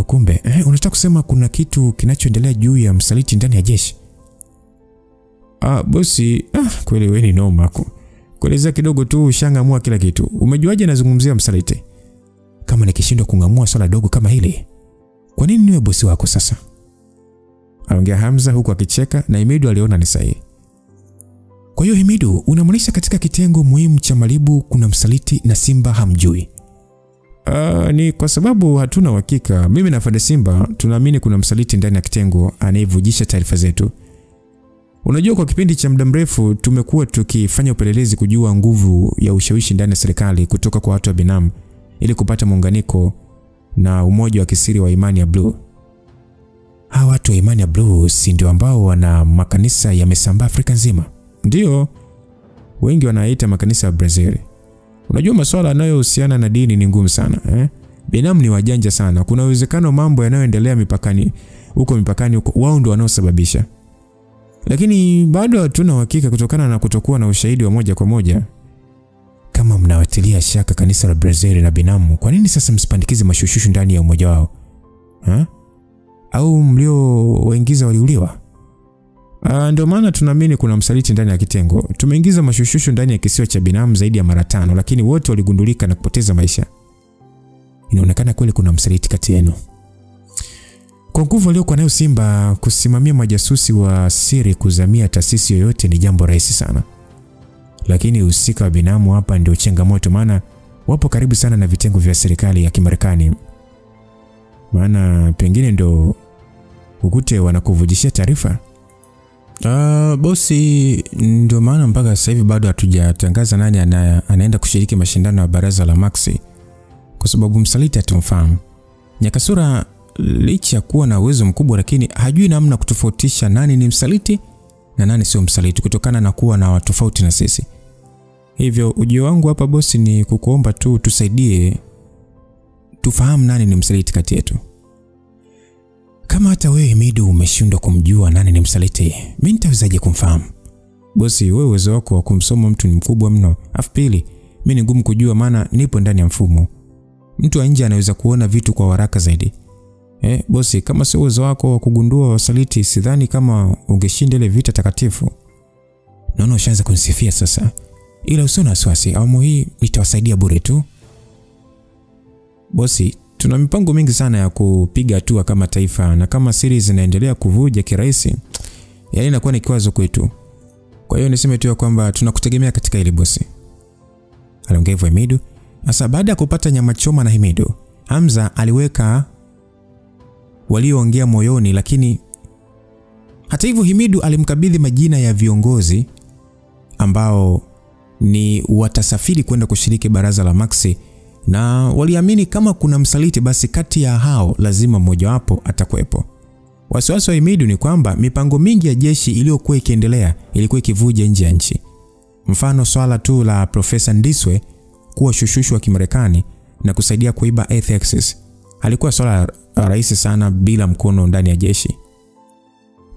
Kumbe, unataka kusema kuna kitu kinachoendelea juu ya msaliti ndani ya jeshi? Bosi, kweli wewe ni noma. Kueleza kidogo tu ushangamua kila kitu. Umejuaje nazungumzia msaliti? Kama nikishindwa kungamua swala dogo kama hili, kwa nini niwe bosi wako sasa? Aliongea Hamza huku akicheka na Himidu aliona ni sahihi. Kwa hiyo Himidu, unamaanisha katika kitengo muhimu cha Malibu kuna msaliti na Simba hamjui? Ni kwa sababu hatuna uhakika. Mimi na Fade Simba tunaamini kuna msaliti ndani ya kitengo anayevujisha taarifa zetu. Unajua, kwa kipindi cha muda mrefu tumekuwa tukifanya upelelezi kujua nguvu ya ushawishi ndani ya serikali kutoka kwa watu wa binamu ili kupata muunganiko na umoja wa kisiri wa imani ya Blue. Hawa watu wa imani ya Blue si ndio ambao wana makanisa yamesambaa Afrika nzima? Ndio. Wengi wanaita makanisa ya Brazil. Unajua masuala yanayohusiana na dini ni ngumu sana, Binamu ni wajanja sana. Kuna uwezekano mambo yanayoendelea mipakani huko wao ndio wanaosababisha. Lakini bado hatuna uhakika kutokana na kutokuwa na ushahidi wa moja kwa moja. Kama mnawatilia shaka kanisa la Brazil na binamu, kwa nini sasa msipandikize mashushushu ndani ya umoja wao? Au mliowaingiza waliuliwa? Ndio maana tunaamini kuna msaliti ndani ya kitengo. Tumeingiza mashushushu ndani ya kisiwa cha binamu zaidi ya mara 5, lakini wote waligundulika na kupoteza maisha. Inaonekana kweli kuna msaliti kati yenu. Kwa nguvu aliyokuwa nayo Simba, kusimamia majasusi wa siri kuzamia taasisi yoyote ni jambo rahisi sana. Lakini usika wa binamu hapa ndio changamoto, maana wapo karibu sana na vitengo vya serikali ya Kimarekani. Maana pengine ndio ukute wanakuvujishia taarifa. Bosi, ndio maana mpaka sasa hivi bado hatujatangaza nani anaenda kushiriki mashindano ya baraza la Maxi, kwa sababu msaliti hatumfahamu. Nyakasura licha kuwa na uwezo mkubwa, lakini hajui namna kutofautisha nani ni msaliti na nani sio msaliti kutokana na kuwa na tofauti na sisi. Hivyo ujio wangu hapa bosi ni kukuomba tu tusaidie tufahamu nani ni msaliti kati yetu. Kama hata wewe Himidu umeshindwa kumjua nani ni msaliti, mimi nitawezaje kumfahamu? Bosi, wewe uwezo wako wa kumsoma mtu ni mkubwa mno. Afpili, mimi ni ngumu kujua maana nipo ndani ya mfumo. Mtu wa nje anaweza kuona vitu kwa haraka zaidi. Bosi, kama sio uwezo wako wa kugundua wasaliti, sidhani kama ungeshinda ile vita takatifu. Naona ushaanza kunisifia sasa. Ila usiona wasiwasi, awamu hii nitawasaidia bure tu. Bosi, tuna mipango mingi sana ya kupiga hatua kama taifa, na kama series zinaendelea kuvuja kirahisi, yani inakuwa ni kikwazo kwetu. Kwa hiyo niseme tu kwamba tunakutegemea katika ile bosi. Aliongea hivyo Himidu. Sasa baada ya kupata nyama choma na Himidu, Hamza aliweka walioongea moyoni, lakini hata hivyo Himidu alimkabidhi majina ya viongozi ambao ni watasafiri kwenda kushiriki baraza la Maxi, na waliamini kama kuna msaliti basi kati ya hao lazima mmoja wapo atakuepo. Wasiwasi wa Himidu ni kwamba mipango mingi ya jeshi iliyokuwa ikiendelea ilikuwa ikivuja nje ya nchi. Mfano swala tu la Profesa Ndiswe kuwa shushushu wa Kimarekani na kusaidia kuiba ethics halikuwa swala rahisi sana bila mkono ndani ya jeshi.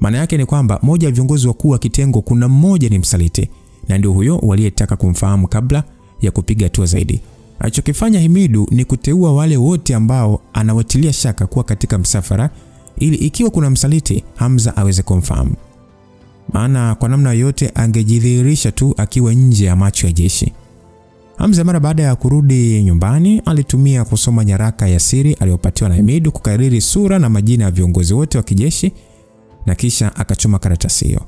Maana yake ni kwamba moja ya viongozi wakuu wa kitengo kuna mmoja ni msaliti, na ndio huyo waliyetaka kumfahamu kabla ya kupiga hatua zaidi. Alichokifanya Himidu ni kuteua wale wote ambao anawatilia shaka kuwa katika msafara, ili ikiwa kuna msaliti Hamza aweze kumfahamu. Maana kwa namna yote angejidhihirisha tu akiwa nje ya macho ya jeshi. Hamza mara baada ya kurudi nyumbani alitumia kusoma nyaraka ya siri aliyopatiwa na Himidu kukariri sura na majina ya viongozi wote wa kijeshi, na kisha akachoma karatasi hiyo.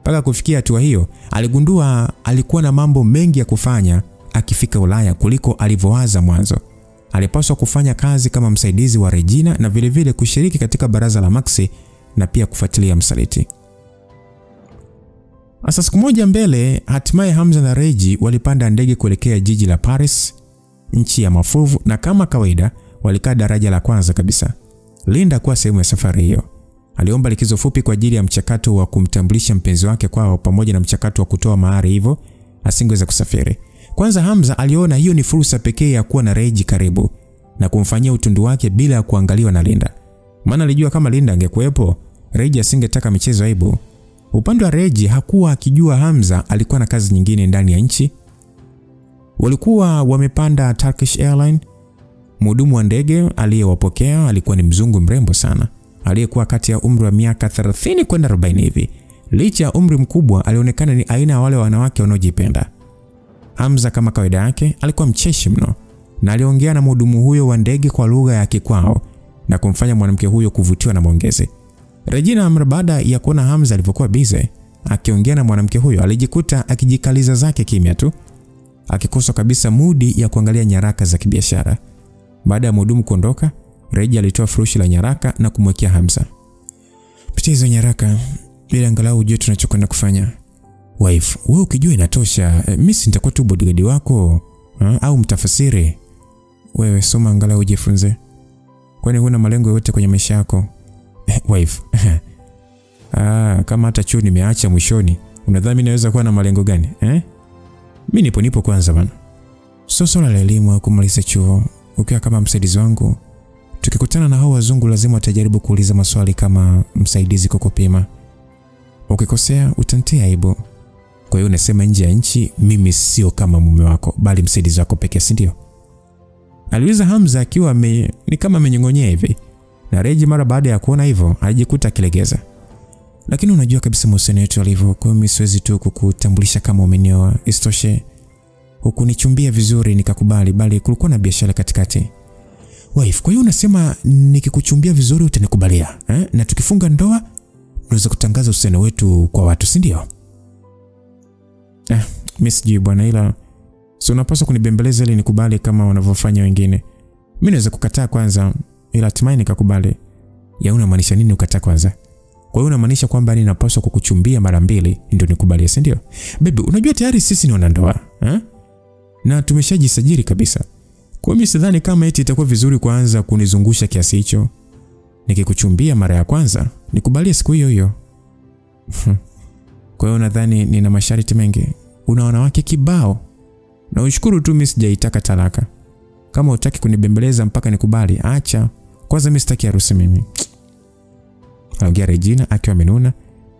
Mpaka kufikia hatua hiyo, aligundua alikuwa na mambo mengi ya kufanya akifika Ulaya kuliko alivyowaza mwanzo. Alipaswa kufanya kazi kama msaidizi wa Regina na vile vile kushiriki katika baraza la Maxi na pia kufuatilia msaliti. Asa siku moja mbele, hatimaye Hamza na Regi walipanda ndege kuelekea jiji la Paris, nchi ya mafuvu, na kama kawaida walikaa daraja la kwanza kabisa. Linda kwa sehemu ya safari hiyo aliomba likizo fupi kwa ajili ya mchakato wa kumtambulisha mpenzi wake kwao pamoja na mchakato wa kutoa mahari, hivyo asingeweza kusafiri. Kwanza Hamza aliona hiyo ni fursa pekee ya kuwa na Regi karibu na kumfanyia utundu wake bila ya kuangaliwa na Linda. Maana alijua kama Linda angekuepo, Regi asingetaka michezo aibu. Upande wa Regi hakuwa akijua Hamza alikuwa na kazi nyingine ndani ya nchi. Walikuwa wamepanda Turkish Airline. Mhudumu wa ndege aliyewapokea alikuwa ni mzungu mrembo sana, aliyekuwa kati ya umri wa miaka 30 kwenda 40 hivi. Licha ya umri mkubwa, alionekana ni aina ya wale wanawake wanaojipenda. Hamza kama kawaida yake alikuwa mcheshi mno, na aliongea na mhudumu huyo wa ndege kwa lugha ya kikwao na kumfanya mwanamke huyo kuvutiwa na maongezi. Regina mara baada ya kuona Hamza alivyokuwa busy, akiongea na mwanamke huyo, alijikuta akijikaliza zake kimya tu, akikosa kabisa mudi ya kuangalia nyaraka za kibiashara. Baada ya mhudumu kuondoka, Reggie alitoa furushi la nyaraka na kumwekea Hamza. "Pitia hizo nyaraka ili angalau ujue tunachokwenda kufanya." "Wife, wewe ukijua inatosha. Mimi nitakuwa tu bodyguard wako au mtafasiri. Wewe soma angalau ujifunze. Kwani huna malengo yote kwenye maisha yako?" "Wife, kama hata chuo nimeacha mwishoni, unadhani mimi naweza kuwa na malengo gani? Mimi nipo kwanza bana. Sio swala la elimu au kumaliza chuo. Ukiwa kama msaidizi wangu, tukikutana na hao wazungu lazima watajaribu kuuliza maswali kama msaidizi kukupima. Ukikosea utantia aibu. Kwa hiyo unasema nje ya nchi mimi sio kama mume wako bali msaidizi wako pekee, si ndio?" Aliuliza Hamza akiwa ni kama amenyongonyea hivi. Na Reggie mara baada ya kuona hivyo alijikuta akilegeza. "Lakini unajua kabisa mahusiano yetu alivyo, kwa hiyo mimi siwezi tu kukutambulisha kama umenioa. Isitoshe hukunichumbia vizuri nikakubali, bali kulikuwa na biashara katikati." "Wife, kwa hiyo unasema nikikuchumbia vizuri utanikubalia, na tukifunga ndoa tunaweza kutangaza uhusiano wetu kwa watu, si ndio?" "Mimi sijui bwana, ila sio unapaswa kunibembeleza ili nikubali kama wanavyofanya wengine. Mimi naweza kukataa kwanza ila hatimaye nikakubali." "Ya unamaanisha nini ukataa kwanza?" "Kwa hiyo unamaanisha kwamba ninapaswa kukuchumbia mara mbili ndio nikubalie, si ndio?" "Baby, unajua tayari sisi ni wanandoa, na tumeshajisajili kabisa. Kwa mimi sidhani kama eti itakuwa vizuri kuanza kunizungusha kiasi hicho. Nikikuchumbia mara ya kwanza nikubalie siku hiyo hiyo." "Kwa hiyo nadhani nina masharti mengi. Una wanawake kibao. Na ushukuru tu mimi sijaitaka talaka. Kama hutaki kunibembeleza mpaka nikubali, acha. Kwanza mimi sitaki harusi mimi." Aliongea Regina akiwa amenuna,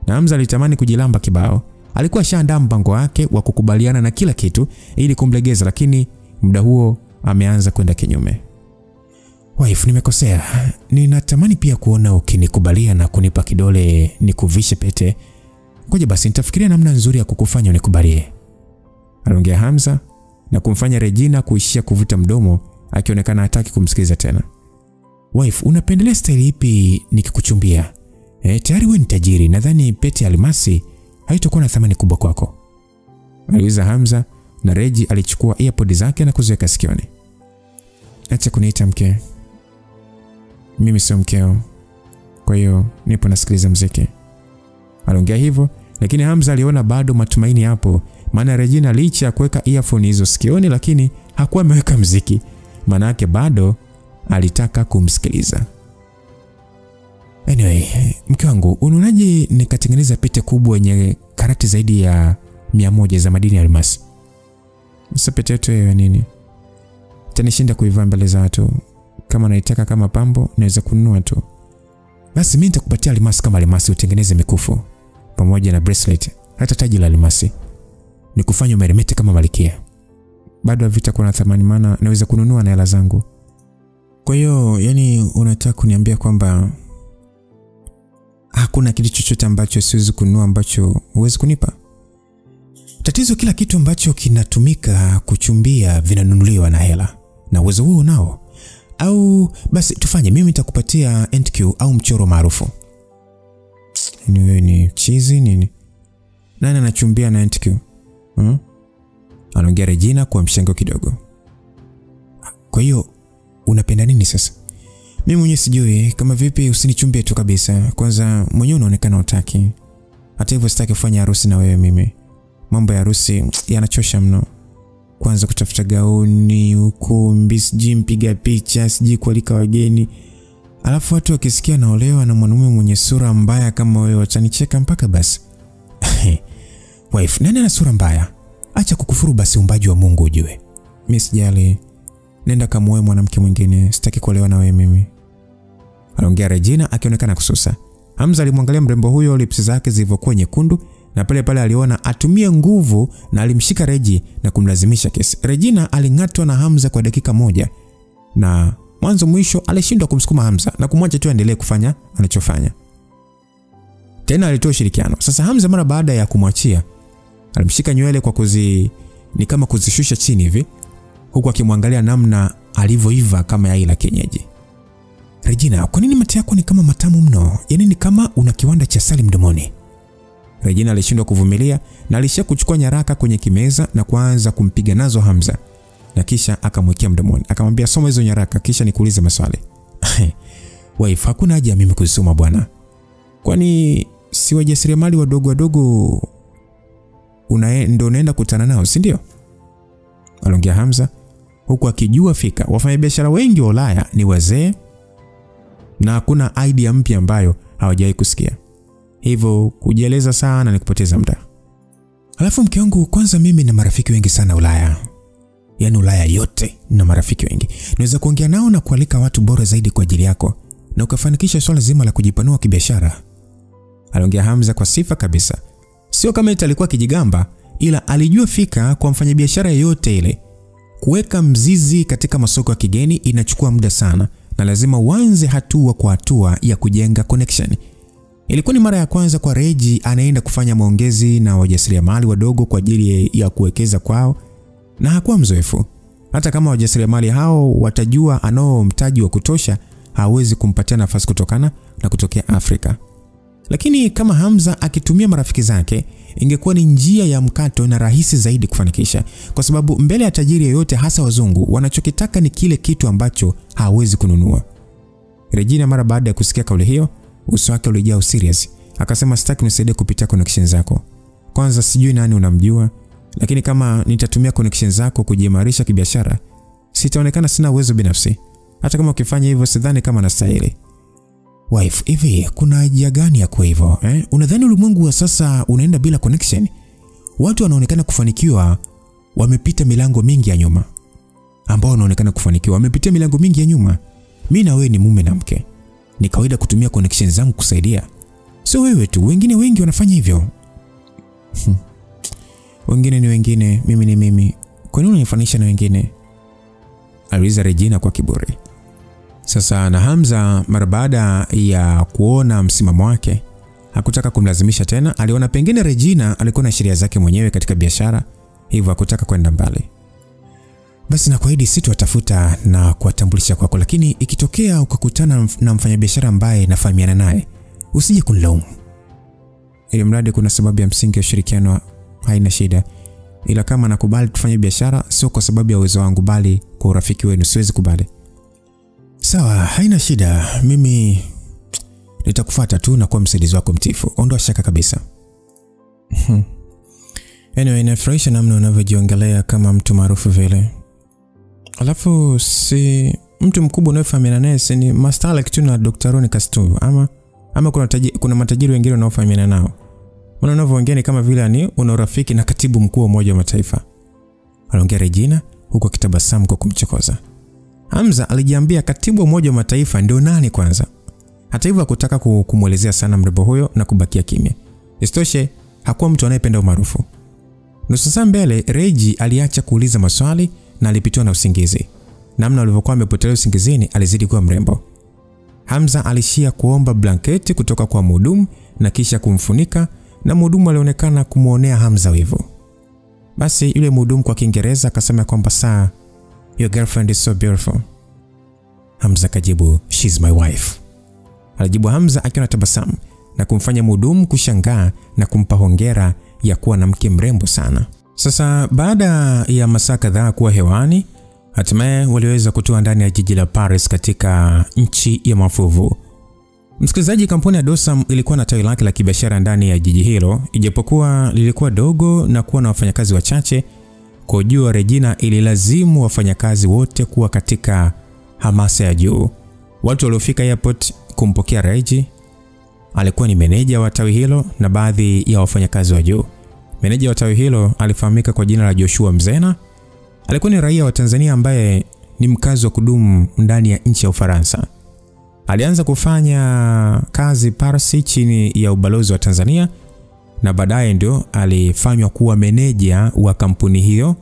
na Hamza alitamani kujilamba kibao. Alikuwa shaandaa mpango wake wa kukubaliana na kila kitu ili kumlegeza, lakini muda huo ameanza kwenda kinyume. "Wife, nimekosea. Ninatamani pia kuona ukinikubalia na kunipa kidole nikuvishe pete. Ngoja basi nitafikiria namna nzuri ya kukufanya unikubalie." Aliongea Hamza na kumfanya Regina kuishia kuvuta mdomo, akionekana hataki kumsikiliza tena. "Wife, unapendelea style ipi nikikuchumbia? Tayari wewe ni tajiri, nadhani pete ya almasi haitakuwa na thamani kubwa kwako." Aliuliza Hamza, na Reggie alichukua earpod zake na kuziweka sikioni. "Acha kuniita mke. Mimi sio mkeo. Kwa hiyo nipo nasikiliza muziki." Aliongea hivyo, lakini Hamza aliona bado matumaini hapo, maana Regina licha ya kuweka earphone hizo sikioni lakini hakuwa ameweka muziki. Maana yake bado alitaka kumsikiliza. "Anyway, mke wangu, unaonaje nikatengeneza pete kubwa yenye karati zaidi ya 100 za madini ya almasi?" "Sasa pete yetu ya nini? Tanishinda kuivaa mbele za watu. Kama naitaka kama pambo naweza kununua tu." "Basi mimi nitakupatia almasi kama almasi, utengeneze mikufu pamoja na bracelet, hata taji la almasi. Nikufanye umeremete kama malkia. Bado havitakuwa na thamani maana naweza kununua na hela zangu." "Kwa hiyo yani unataka kuniambia kwamba hakuna kitu chochote ambacho siwezi kununua ambacho huwezi kunipa?" "Tatizo kila kitu ambacho kinatumika kuchumbia vinanunuliwa na hela. Na uwezo huo nao. Au basi tufanye mimi nitakupatia NQ au mchoro maarufu." "Ni chizi nini? Nani anachumbia na NQ?" Anaongea Regina kwa mshango kidogo. "Kwa hiyo unapenda nini sasa?" "Mimi mwenyewe sijui. Kama vipi usinichumbie tu kabisa. Kwanza mwenyewe unaonekana utaki. Hata hivyo sitaki kufanya harusi na wewe mimi. Mambo ya harusi yanachosha mno. Kwanza kutafuta gauni, ukumbi, sijui mpiga picha, sijui kualika wageni. Alafu watu wakisikia naolewa na mwanamume mwenye sura mbaya kama wewe watanicheka mpaka basi." "Wife, nani ana sura mbaya? Acha kukufuru basi umbaji wa Mungu ujue. Mimi sijali. Nenda kamuoe mwanamke mwingine, sitaki kuolewa na wewe mimi." Aliongea Regina akionekana kususa. Hamza alimwangalia mrembo huyo, lips zake zilivyokuwa nyekundu, na pale aliona atumie nguvu na alimshika Reggie na kumlazimisha kesi. Regina aling'atwa na Hamza kwa dakika moja, na mwanzo mwisho alishindwa kumsukuma Hamza na kumwacha tu aendelee kufanya anachofanya. Tena alitoa ushirikiano. Sasa Hamza mara baada ya kumwachia alimshika nywele kwa ni kama kuzishusha chini hivi, huku akimwangalia namna alivyoiva kama yai la kienyeji. "Regina, kwa nini mate yako ni kama matamu mno? Yaani ni kama una kiwanda cha asali mdomoni." Regina alishindwa kuvumilia na alishia kuchukua nyaraka kwenye kimeza na kuanza kumpiga nazo Hamza. Na kisha akamwekea mdomoni. Akamwambia, soma hizo nyaraka kisha nikuulize maswali. Wife, hakuna haja mimi kusoma bwana. Kwani si wajasiriamali wadogo ndio unaenda kutana nao, si ndio? Aliongea Hamza huku akijua fika wafanyabiashara wengi wa Ulaya ni wazee na hakuna idea mpya ambayo hawajawahi kusikia. Hivyo kujieleza sana ni kupoteza muda. Alafu mke wangu, kwanza mimi na marafiki wengi sana Ulaya. Yaani Ulaya yote na marafiki wengi. Naweza kuongea nao na kualika watu bora zaidi kwa ajili yako na ukafanikisha swala zima la kujipanua kibiashara. Aliongea Hamza kwa sifa kabisa. Sio kama eti alikuwa kijigamba, ila alijua fika kwa mfanyabiashara yote ile. Kuweka mzizi katika masoko ya kigeni inachukua muda sana na lazima uanze hatua kwa hatua ya kujenga connection. Ilikuwa ni mara ya kwanza kwa Reji anaenda kufanya maongezi na wajasiriamali wadogo kwa ajili ya kuwekeza kwao na hakuwa mzoefu. Hata kama wajasiriamali hao watajua anao mtaji wa kutosha, hawezi kumpatia nafasi kutokana na kutokea Afrika. Lakini kama Hamza akitumia marafiki zake, ingekuwa ni njia ya mkato na rahisi zaidi kufanikisha, kwa sababu mbele ya tajiri yoyote hasa wazungu wanachokitaka ni kile kitu ambacho hawezi kununua. Regina mara baada ya kusikia kauli hiyo, uso wake ulijaa serious. Akasema, sitaki unisaidie kupitia connections zako. Kwanza sijui nani unamjua, lakini kama nitatumia connections zako kujiimarisha kibiashara, sitaonekana sina uwezo binafsi. Hata kama ukifanya hivyo sidhani kama nastahili. Wife, hivi kuna haja gani ya kwa hivyo? Unadhani ulimwengu wa sasa unaenda bila connection? Watu wanaonekana kufanikiwa wamepita milango mingi ya nyuma. Ambao wanaonekana kufanikiwa wamepitia milango mingi ya nyuma. Mimi na wewe ni mume na mke. Ni kawaida kutumia connections zangu kusaidia. Sio wewe tu, wengine wengi wanafanya hivyo. Wengine ni wengine, mimi ni mimi. Kwa nini unanifanisha na wengine? Aliuliza Regina kwa kiburi. Sasa na Hamza mara baada ya kuona msimamo wake, hakutaka kumlazimisha tena. Aliona pengine Regina alikuwa na sheria zake mwenyewe katika biashara, hivyo hakutaka kwenda mbali. Basi na kuahidi sitawatafuta na kuwatambulisha kwako, lakini ikitokea ukakutana na mfanyabiashara ambaye nafahamiana naye, usije kunilaumu. Ili mradi kuna sababu ya msingi ya ushirikiano, haina shida. Ila kama nakubali tufanye biashara, sio kwa sababu ya uwezo wangu bali kwa urafiki wenu, siwezi kubali. Sawa, haina shida. Mimi nitakufuata tu na kuwa msaidizi wako mtifu. Ondoa shaka kabisa. Anyway, inafurahisha namna unavyojiongelea kama mtu maarufu vile. Alafu si mtu mkubwa unayefahamiana naye, si ni Master Alex tu na Dr. Ronicus tu, ama kuna matajiri wengine unaofahamiana nao? Unavyoongea ni kama vile ni una urafiki na katibu mkuu wa Umoja wa Mataifa. Aliongea Regina huko kitabasamu kwa kumchokoza. Hamza alijiambia katibu wa Umoja wa Mataifa ndio nani kwanza. Hata hivyo hakutaka kumuelezea sana mrembo huyo na kubakia kimya. Isitoshe hakuwa mtu anayependa umaarufu. Nusu saa mbele Reji aliacha kuuliza maswali na alipitiwa na usingizi. Namna alivyokuwa amepotelea usingizini alizidi kuwa mrembo. Hamza alishia kuomba blanketi kutoka kwa mhudumu na kisha kumfunika, na mhudumu alionekana kumuonea Hamza wivu. Basi yule mhudumu kwa Kiingereza akasema kwamba saa, your girlfriend is so beautiful. Hamza kajibu, she's my wife. Alijibu Hamza akiwa na tabasamu na kumfanya mhudumu kushangaa na kumpa hongera ya kuwa na mke mrembo sana. Sasa baada ya masaa kadhaa kuwa hewani, hatimaye waliweza kutua ndani ya jiji la Paris katika nchi ya mafuvu. Msikilizaji, kampuni ya Dosam ilikuwa na tawi lake la kibiashara ndani ya jiji hilo, ijapokuwa lilikuwa dogo na kuwa na wafanyakazi wachache. Kwa juu Regina ililazimu wafanyakazi wote kuwa katika hamasa ya juu. Watu waliofika airport kumpokea Reji alikuwa ni meneja wa tawi hilo na baadhi ya wafanyakazi wa juu. Meneja wa tawi hilo alifahamika kwa jina la Joshua Mzena. Alikuwa ni raia wa Tanzania ambaye ni mkazi wa kudumu ndani ya nchi ya Ufaransa. Alianza kufanya kazi Paris chini ya ubalozi wa Tanzania na baadaye ndio alifanywa kuwa meneja wa kampuni hiyo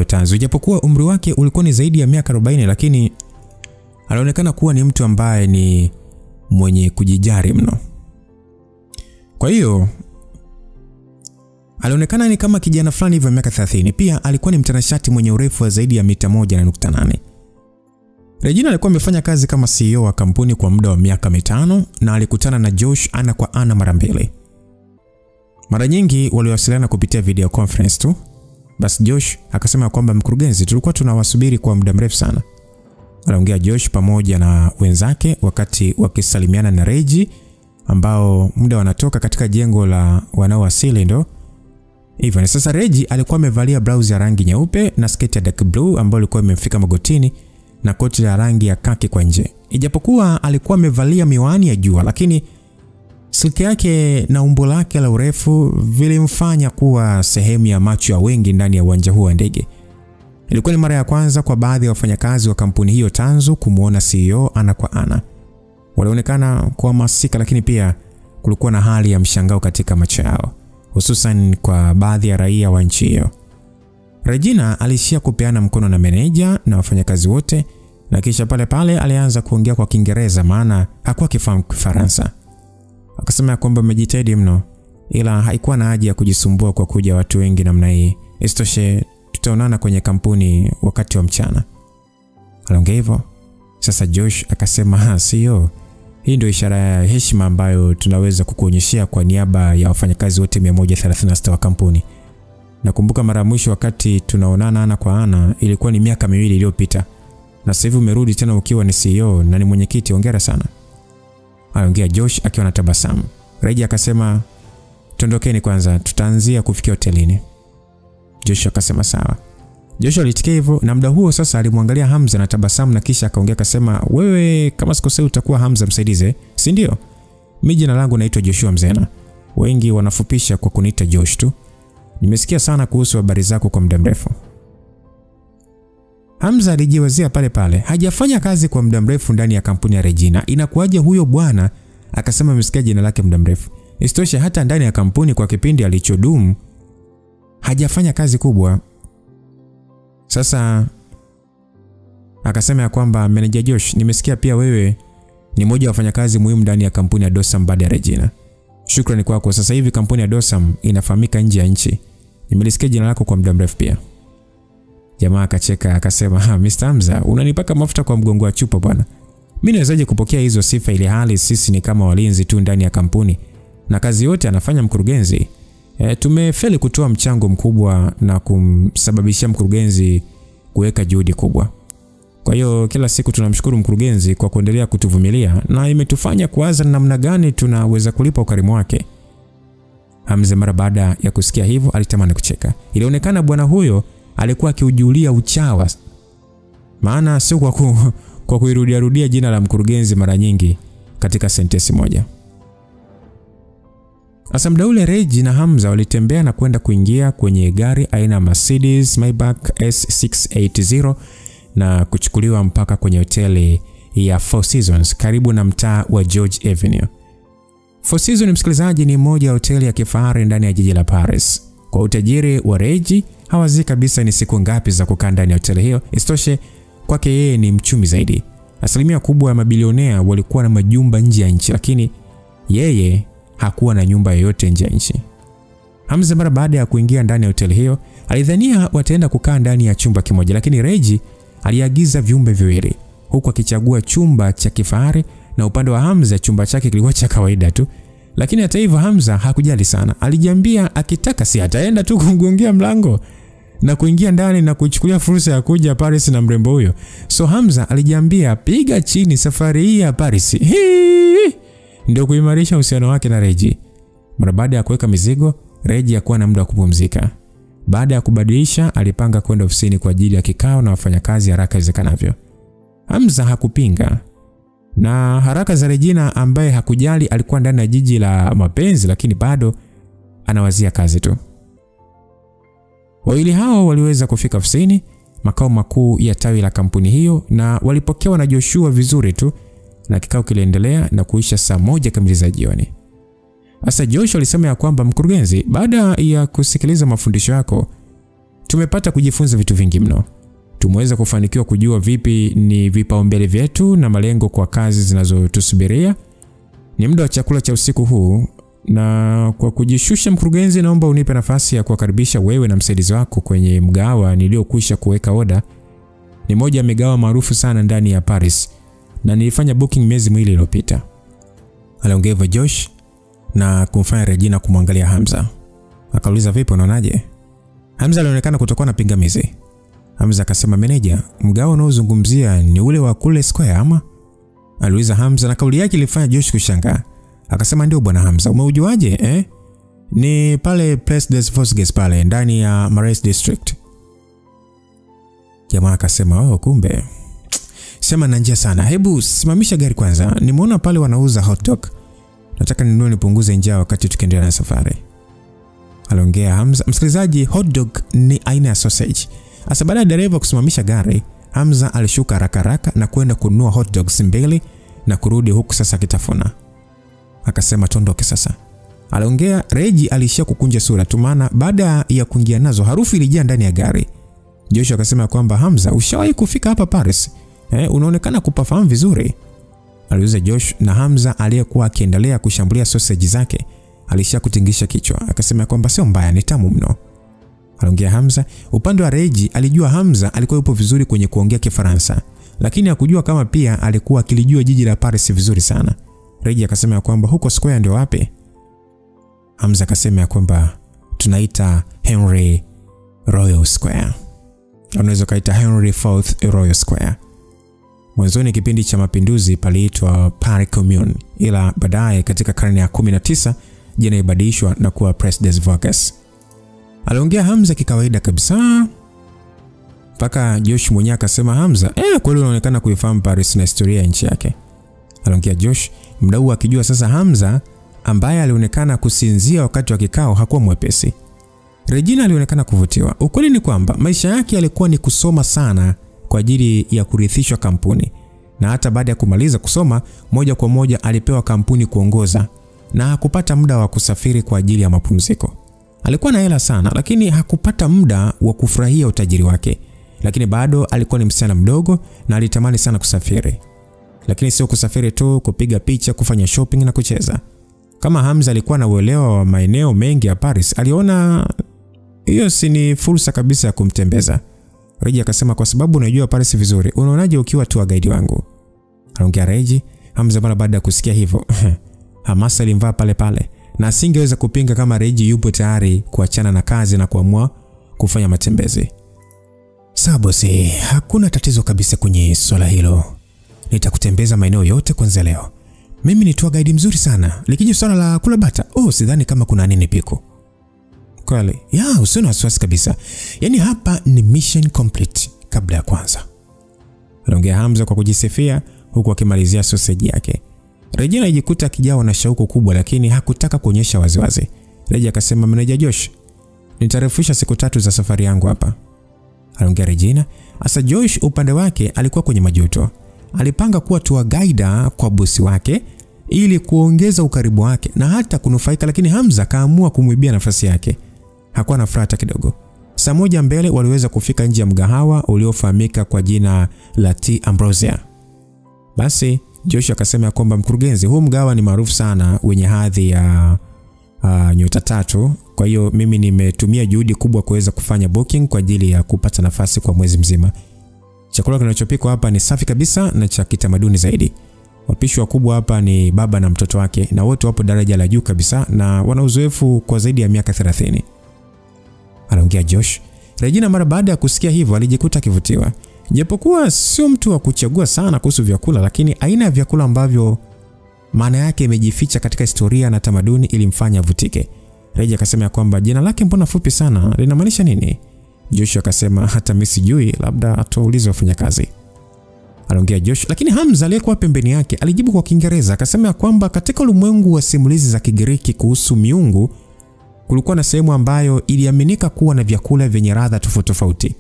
tanzu. Japokuwa umri wake ulikuwa ni zaidi ya miaka 40, lakini alionekana kuwa ni mtu ambaye ni mwenye kujijali mno. Kwa hiyo alionekana ni kama kijana fulani hivi wa miaka 30. Pia alikuwa ni mtanashati mwenye urefu wa zaidi ya mita 1.8. Regina alikuwa amefanya kazi kama CEO wa kampuni kwa muda wa miaka 5 na alikutana na Josh ana kwa ana mara mbili. Mara nyingi waliwasiliana kupitia video conference tu. Basi Josh akasema kwamba mkurugenzi, tulikuwa tunawasubiri kwa muda mrefu sana. Aliongea Josh pamoja na wenzake wakati wakisalimiana na Reggie, ambao muda wanatoka katika jengo la wanaowasili ndo. Hivyo sasa Reggie alikuwa amevalia blouse ya rangi nyeupe na sketi ya dark blue ambayo ilikuwa imefika magotini na koti la rangi ya kaki kwa nje. Ijapokuwa alikuwa amevalia miwani ya jua, lakini silki yake na umbo lake la urefu vilimfanya kuwa sehemu ya macho ya wengi ndani ya uwanja huo wa ndege. Ilikuwa ni mara ya kwanza kwa baadhi ya wafanyakazi wa kampuni hiyo tanzu kumuona CEO ana kwa ana. Walionekana kuhamasika, lakini pia kulikuwa na hali ya mshangao katika macho yao, hususan kwa baadhi ya raia wa nchi hiyo. Regina alishia kupeana mkono na meneja na wafanyakazi wote, na kisha pale alianza kuongea kwa Kiingereza maana hakuwa kifahamu Kifaransa. Akasema kwamba amejitahidi mno, ila haikuwa na haja ya kujisumbua kwa kuja watu wengi namna hii. Isitoshe tutaonana kwenye kampuni wakati wa mchana. Aliongea hivyo. Sasa Josh akasema, CEO, hii ndio ishara ya heshima ambayo tunaweza kukuonyeshia kwa niaba ya wafanyakazi wote 136 wa kampuni. Nakumbuka mara mwisho wakati tunaonana ana kwa ana ilikuwa ni miaka 2 iliyopita. Na sasa hivi umerudi tena ukiwa ni CEO na ni mwenyekiti, hongera sana. Aliongea Josh akiwa na tabasamu. Reggie akasema, tuondokeni kwanza, tutaanzia kufikia hotelini. Josh akasema sawa. Josh alitikia hivyo, na muda huo sasa alimwangalia Hamza na tabasamu, na kisha akaongea akasema, wewe kama sikosei utakuwa Hamza msaidizi, si ndio? Mimi jina langu naitwa Joshua Mzena. Wengi wanafupisha kwa kuniita Josh tu. Nimesikia sana kuhusu habari zako kwa muda mrefu. Hamza alijiwazia pale, hajafanya kazi kwa muda mrefu ndani ya kampuni ya Regina. Inakuaje huyo bwana akasema amesikia jina lake muda mrefu? Isitoshe hata ndani ya kampuni kwa kipindi alichodumu hajafanya kazi kubwa. Sasa akasema ya kwamba, meneja Josh, nimesikia pia wewe ni mmoja wa wafanyakazi muhimu ndani ya kampuni ya Dosam baada ya Regina. Shukrani kwako. Sasa hivi kampuni ya Dosam inafahamika nje ya nchi. Nimelisikia jina lako kwa muda mrefu pia. Jamaa akacheka akasema, Mr. Hamza, unanipaka mafuta kwa mgongo wa chupa bwana. Mimi nawezaje kupokea hizo sifa ili hali sisi ni kama walinzi tu ndani ya kampuni na kazi yote anafanya mkurugenzi? Tumefeli kutoa mchango mkubwa na kumsababishia mkurugenzi kuweka juhudi kubwa. Kwa hiyo kila siku tunamshukuru mkurugenzi kwa kuendelea kutuvumilia na imetufanya kuwaza namna gani tunaweza kulipa ukarimu wake. Hamza mara baada ya kusikia hivyo alitamani kucheka. Ilionekana bwana huyo alikuwa akiujulia uchawa, maana sio kwa kuirudia jina la mkurugenzi mara nyingi katika sentensi moja. Asa muda ule Reggie na Hamza walitembea na kwenda kuingia kwenye gari aina Mercedes Maybach S680 na kuchukuliwa mpaka kwenye hoteli ya Four Seasons karibu na mtaa wa George Avenue. Four Seasons, msikilizaji, ni moja ya hoteli ya kifahari ndani ya jiji la Paris. Kwa utajiri wa Reggie hawazi kabisa ni siku ngapi za kukaa ndani ya hoteli hiyo. Isitoshe kwake yeye ni mchumi zaidi. Asilimia kubwa ya mabilionea walikuwa na majumba nje ya nchi, lakini yeye hakuwa na nyumba yoyote nje ya nchi. Hamza mara baada ya kuingia ndani ya hoteli hiyo alidhania wataenda kukaa ndani ya chumba kimoja, lakini Reggie aliagiza vyumba viwili huku akichagua chumba cha kifahari, na upande wa Hamza chumba chake kilikuwa cha kawaida tu. Lakini hata hivyo Hamza hakujali sana. Alijiambia akitaka si ataenda tu kumgongia mlango na kuingia ndani na kuchukulia fursa ya kuja Paris na mrembo huyo. So Hamza alijiambia piga chini safari hii ya Paris. Ndio kuimarisha uhusiano wake na Reggie. Mara baada ya kuweka mizigo, Reggie hakuwa na muda wa kupumzika. Baada ya kubadilisha, alipanga kwenda ofisini kwa ajili ya kikao na wafanyakazi haraka iwezekanavyo. Hamza hakupinga. Na haraka za Regina ambaye hakujali alikuwa ndani ya jiji la mapenzi, lakini bado anawazia kazi tu. Wawili hao waliweza kufika ofisini, makao makuu ya tawi la kampuni hiyo, na walipokewa na Joshua vizuri tu, na kikao kiliendelea na kuisha saa 1 kamili za jioni. Asa Joshua alisema ya kwamba, mkurugenzi, baada ya kusikiliza mafundisho yako tumepata kujifunza vitu vingi mno. Tumeweza kufanikiwa kujua vipi ni vipaumbele vyetu na malengo kwa kazi zinazotusubiria. Ni muda wa chakula cha usiku huu, na kwa kujishusha mkurugenzi, naomba unipe nafasi ya kuwakaribisha wewe na msaidizi wako kwenye mgawa niliokwisha kuweka oda. Ni moja ya migawa maarufu sana ndani ya Paris na nilifanya booking miezi miwili iliyopita. Aliongea Josh na kumfanya Regina kumwangalia Hamza. Akauliza, vipi unaonaje? Hamza alionekana kutokuwa na pingamizi. Hamza akasema, meneja, mgao unaozungumzia ni ule wa kule Square ama? Aliuliza Hamza, na kauli yake ilifanya Josh kushangaa. Akasema, ndio bwana Hamza, umeujuaje Ni pale Place des Vosges pale ndani ya Marais District. Jamaa akasema, kumbe. Sema na njia sana. Hebu simamisha gari kwanza. Nimeona pale wanauza hot dog. Nataka ninunue nipunguze njaa wakati tukiendelea na safari. Aliongea Hamza. Msikilizaji, hot dog ni aina ya sausage. Asa baada ya dereva kusimamisha gari, Hamza alishuka haraka na kwenda kununua hot dogs mbili na kurudi huku sasa kitafuna. Akasema, tondoke sasa. Aliongea. Reji alishia kukunja sura tu, maana baada ya kuingia nazo harufu ilijaa ndani ya gari. Joshua akasema kwamba, Hamza, ushawahi kufika hapa Paris? Unaonekana kupafahamu vizuri. Aliuliza Josh, na Hamza aliyekuwa akiendelea kushambulia sausage zake alishia kutingisha kichwa. Akasema kwamba sio mbaya, ni tamu mno. Aliongea Hamza. Upande wa Reji alijua Hamza alikuwa yupo vizuri kwenye kuongea Kifaransa, lakini hakujua kama pia alikuwa akilijua jiji la Paris vizuri sana. Reji akasema kwamba huko Square ndio wapi? Hamza akasema kwamba tunaita Henry Royal Square. Unaweza kaita Henry IV Royal Square. Mwanzoni kipindi cha mapinduzi paliitwa Paris Commune, ila baadaye katika karne ya 19 jina libadilishwa na kuwa Place des Vosges. Aliongea Hamza kikawaida kabisa. Paka Josh mwenyewe akasema, Hamza, kweli unaonekana kuifahamu Paris na historia ya nchi yake. Aliongea Josh, mdau akijua sasa Hamza ambaye alionekana kusinzia wakati wa kikao hakuwa mwepesi. Regina alionekana kuvutiwa. Ukweli ni kwamba maisha yake yalikuwa ni kusoma sana kwa ajili ya kurithishwa kampuni, na hata baada ya kumaliza kusoma moja kwa moja alipewa kampuni kuongoza na hakupata muda wa kusafiri kwa ajili ya mapumziko. Alikuwa na hela sana, lakini hakupata muda wa kufurahia utajiri wake. Lakini bado alikuwa ni msichana mdogo na alitamani sana kusafiri. Lakini sio kusafiri tu, kupiga picha, kufanya shopping na kucheza. Kama Hamza alikuwa na uelewa wa maeneo mengi ya Paris, aliona hiyo si ni fursa kabisa ya kumtembeza. Reji akasema, kwa sababu unajua Paris vizuri, unaonaje ukiwa tour guide wangu? Aliongea Reji. Hamza bana baada ya kusikia hivyo hamasa ilimvaa pale pale, na asingeweza kupinga kama Reji yupo tayari kuachana na kazi na kuamua kufanya matembezi. Sawa bosi, hakuna tatizo kabisa kwenye swala hilo. Nitakutembeza maeneo yote kuanzia leo. Mimi ni tour guide mzuri sana. Likija swala la kula bata, sidhani kama kuna nini piko. Kweli? Usione wasiwasi kabisa. Yaani hapa ni mission complete kabla ya kwanza. Aliongea Hamza kwa kujisifia huku akimalizia sausage yake. Regina alijikuta akijawa na shauku kubwa, lakini hakutaka kuonyesha waziwazi. Reji akasema, meneja Josh, nitarefusha siku 3 za safari yangu hapa. Aliongea Regina. Asa Josh upande wake alikuwa kwenye majuto. Alipanga kuwa tour guide kwa bosi wake ili kuongeza ukaribu wake na hata kunufaika, lakini Hamza kaamua kumwibia nafasi yake. Hakuwa na furaha kidogo. Saa moja mbele waliweza kufika nje ya mgahawa uliofahamika kwa jina la T Ambrosia. Basi Josh akasema kwamba mkurugenzi, huu mgahawa ni maarufu sana, wenye hadhi ya nyota 3. Kwa hiyo mimi nimetumia juhudi kubwa kuweza kufanya booking kwa ajili ya kupata nafasi kwa mwezi mzima. Chakula kinachopikwa hapa ni safi kabisa na cha kitamaduni zaidi. Wapishi wakubwa hapa ni baba na mtoto wake, na wote wapo daraja la juu kabisa na wana uzoefu kwa zaidi ya miaka 30. Aliongea Josh. Regina mara baada ya kusikia hivyo alijikuta kivutiwa. Japokuwa sio mtu wa kuchagua sana kuhusu vyakula, lakini aina ya vyakula ambavyo maana yake imejificha katika historia na tamaduni ilimfanya avutike. Regina akasema kwamba jina lake mbona fupi sana, linamaanisha nini? Josh akasema hata mimi sijui, labda atauliza wafanyakazi. Aliongea Josh, lakini Hamza aliyekuwa pembeni yake alijibu kwa Kiingereza. Akasema kwamba katika ulimwengu wa simulizi za Kigiriki kuhusu miungu kulikuwa na sehemu ambayo iliaminika kuwa na vyakula vyenye ladha tofauti,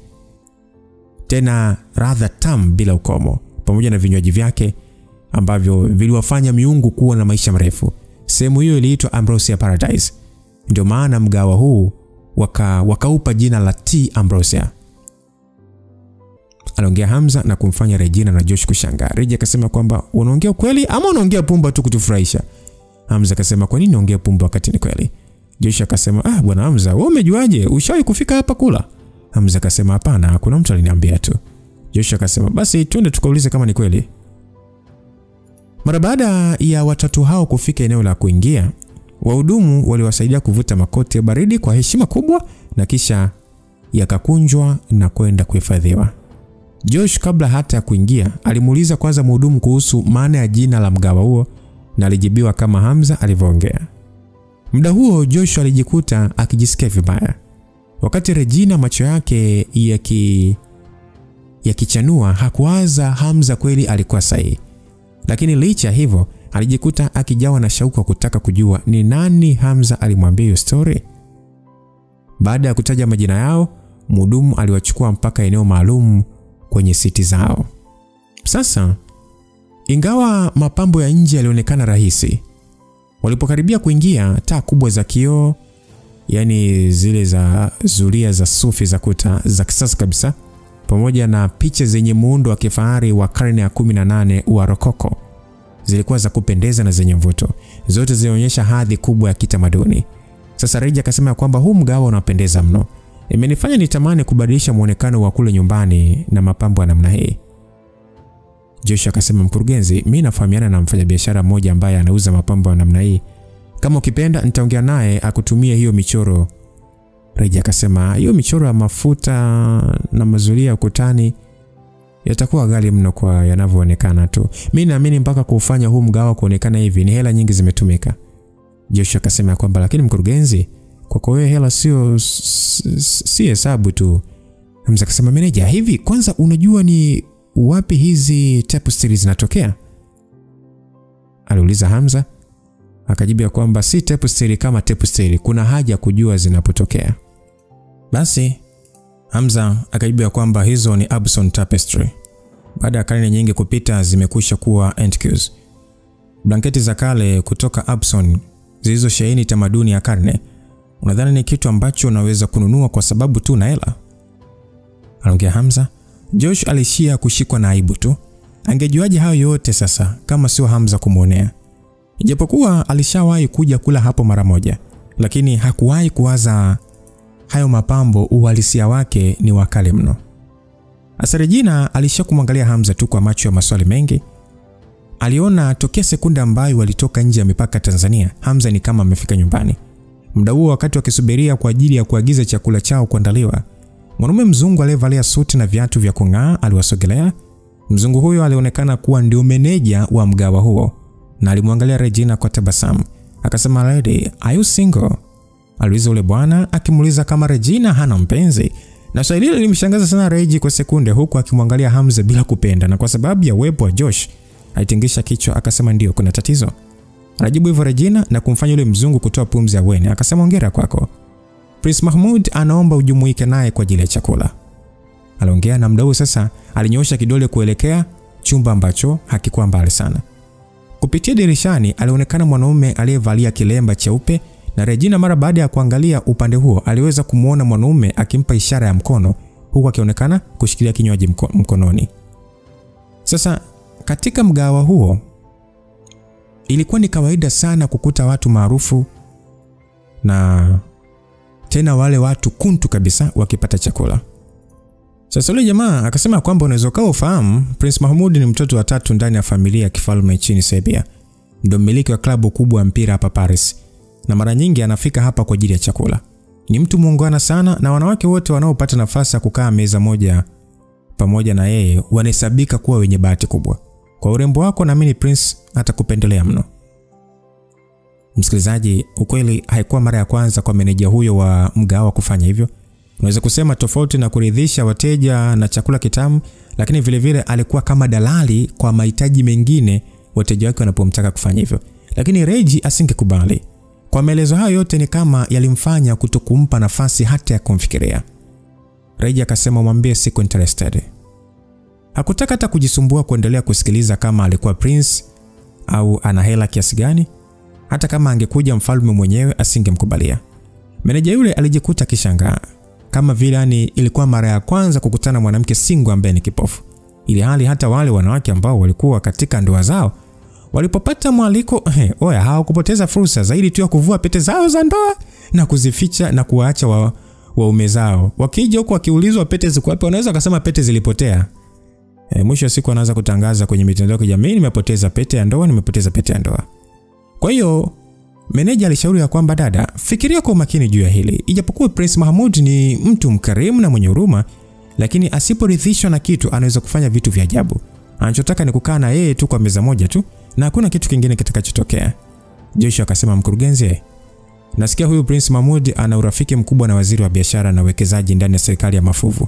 tena ladha tamu bila ukomo, pamoja na vinywaji vyake ambavyo viliwafanya miungu kuwa na maisha marefu. Sehemu hiyo iliitwa Ambrosia Paradise. Ndio maana mgawa huu wakaupa jina la T Ambrosia. Aliongea Hamza na kumfanya Regina na Josh kushangaa. Regina akasema kwamba unaongea ukweli ama unaongea pumba tu kutufurahisha? Hamza akasema kwa nini naongea pumba wakati ni kweli? Josh akasema bwana Hamza, wewe umejuaje? Ushawahi kufika hapa kula? Hamza akasema hapana, kuna mtu aliniambia tu. Josh akasema basi twende tukaulize kama ni kweli. Mara baada ya watatu hao kufika eneo la kuingia, Wahudumu waliwasaidia kuvuta makoti ya baridi kwa heshima kubwa na kisha yakakunjwa na kwenda kuhifadhiwa. Josh kabla hata ya kuingia alimuuliza kwanza mhudumu kuhusu maana ya jina la mgawa huo na alijibiwa kama Hamza alivyoongea. Muda huo Josh alijikuta akijisikia vibaya. Wakati Regina macho yake yakichanua hakuwaza Hamza kweli alikuwa sahihi. Lakini licha hivyo alijikuta akijawa na shauku kutaka kujua ni nani Hamza alimwambia hiyo story. Baada ya kutaja majina yao, mhudumu aliwachukua mpaka eneo maalum kwenye siti zao. Sasa ingawa mapambo ya nje yalionekana rahisi, walipokaribia kuingia, taa kubwa za kioo, yani zile za zulia za sufi za kuta za kisasa kabisa, pamoja na picha zenye muundo wa kifahari wa karne ya 18 wa Rokoko, zilikuwa za kupendeza na zenye mvuto. Zote zilionyesha hadhi kubwa ya kitamaduni. Sasa Reji akasema kwamba huu mgawa unapendeza mno. Imenifanya nitamani kubadilisha muonekano wa kule nyumbani na mapambo ya namna hii. Josh akasema, mkurugenzi, mimi nafahamiana na mfanyabiashara mmoja ambaye anauza mapambo ya namna hii. Kama ukipenda nitaongea naye akutumie hiyo michoro. Reji akasema, hiyo michoro ya mafuta na mazulia ukutani yatakuwa ghali mno kwa yanavyoonekana tu. Mimi naamini mpaka kufanya huu mgawa kuonekana hivi ni hela nyingi zimetumika. Josh akasema kwamba lakini mkurugenzi, kwa hiyo hela si hesabu tu. Hamza akasema, meneja, hivi kwanza unajua ni wapi hizi tapestry zinatokea? Aliuliza Hamza. Akajibu kwamba si tapestry kama tapestry, kuna haja kujua zinapotokea. Basi Hamza akajibu kwamba hizo ni Abson tapestry. Baada ya karne nyingi kupita zimekwisha kuwa antiques. Blanketi za kale kutoka Abson zilizosheheni tamaduni ya karne. Unadhani ni kitu ambacho unaweza kununua kwa sababu tu na hela? Aliongea Hamza. Josh alishia kushikwa na aibu tu. Angejuaje hayo yote sasa kama sio Hamza kumuonea? Ijapokuwa alishawahi kuja kula hapo mara moja, lakini hakuwahi kuwaza hayo mapambo uhalisia wake ni wakale mno. Regina alishakumwangalia Hamza tu kwa macho ya maswali mengi. Aliona tokea sekunde ambayo walitoka nje ya mipaka Tanzania, Hamza ni kama amefika nyumbani. Muda huo wakati wakisubiria kwa ajili ya kuagiza chakula chao kuandaliwa, mwanaume mzungu aliyevalia suti na viatu vya kung'aa aliwasogelea. Mzungu huyo alionekana kuwa ndio meneja wa mgawa huo na alimwangalia Regina kwa tabasamu. Akasema, "Lady, are you single?" Aliuliza ule bwana akimuuliza kama Regina hana mpenzi. Na swali hilo lilimshangaza sana Reji kwa sekunde, huku akimwangalia Hamza bila kupenda, na kwa sababu ya uwepo wa Josh alitingisha kichwa akasema, "Ndio, kuna tatizo." Alijibu hivyo Regina na kumfanya yule mzungu kutoa pumzi ya weni. Akasema, "Hongera kwako. Prince Mahmoud anaomba ujumuike naye kwa ajili ya chakula." Aliongea na mdau sasa alinyoosha kidole kuelekea chumba ambacho hakikuwa mbali sana. Kupitia dirishani alionekana mwanaume aliyevalia kilemba cheupe, na Regina mara baada ya kuangalia upande huo aliweza kumuona mwanaume akimpa ishara ya mkono huku akionekana kushikilia kinywaji mkononi. Sasa katika mgawa huo ilikuwa ni kawaida sana kukuta watu maarufu na tena wale watu kuntu kabisa wakipata chakula. Sasa yule jamaa akasema kwamba unaweza kaa ufahamu Prince Mahmoud ni mtoto wa tatu ndani ya familia ya kifalme nchini Serbia. Ndio mmiliki wa klabu kubwa ya mpira hapa Paris, na mara nyingi anafika hapa kwa ajili ya chakula. Ni mtu muungwana sana, na wanawake wote wanaopata nafasi ya kukaa meza moja pamoja na yeye wanahesabika kuwa wenye bahati kubwa. Kwa urembo wako naamini Prince atakupendelea mno. Msikilizaji, ukweli haikuwa mara ya kwanza kwa meneja huyo wa mgawa kufanya hivyo. Unaweza kusema tofauti na kuridhisha wateja na chakula kitamu, lakini vile vile alikuwa kama dalali kwa mahitaji mengine wateja wake wanapomtaka kufanya hivyo. Lakini Reji asingekubali. Kwa maelezo hayo yote ni kama yalimfanya kutokumpa nafasi hata ya kumfikiria. Reji akasema, "Mwambie siko interested." Hakutaka hata kujisumbua kuendelea kusikiliza kama alikuwa Prince au ana hela kiasi gani. Hata kama angekuja mfalme mwenyewe asingemkubalia. Meneja yule alijikuta kishangaa, kama vile ilikuwa mara ya kwanza kukutana mwanamke single ambaye ni kipofu. Ili hali hata wale wanawake ambao walikuwa katika ndoa zao walipopata mwaliko, hawakupoteza fursa zaidi tu ya kuvua pete zao za ndoa na kuzificha na kuwaacha waume zao. Wakija huko wakiulizwa pete ziko wapi, wanaweza kusema pete zilipotea. Mwisho wa siku anaanza kutangaza kwenye mitandao ya kijamii, nimepoteza pete ya ndoa, nimepoteza pete ya ndoa. Kwa hiyo Meneja alishauri ya kwamba dada, fikiria kwa makini juu ya hili. Ijapokuwa Prince Mahmoud ni mtu mkarimu na mwenye huruma, lakini asiporidhishwa na kitu anaweza kufanya vitu vya ajabu. Anachotaka ni kukaa na yeye tu kwa meza moja tu na hakuna kitu kingine kitakachotokea. Joshua akasema, mkurugenzi, nasikia huyu Prince Mahmoud ana urafiki mkubwa na waziri wa biashara na uwekezaji ndani ya serikali ya Mafuvu.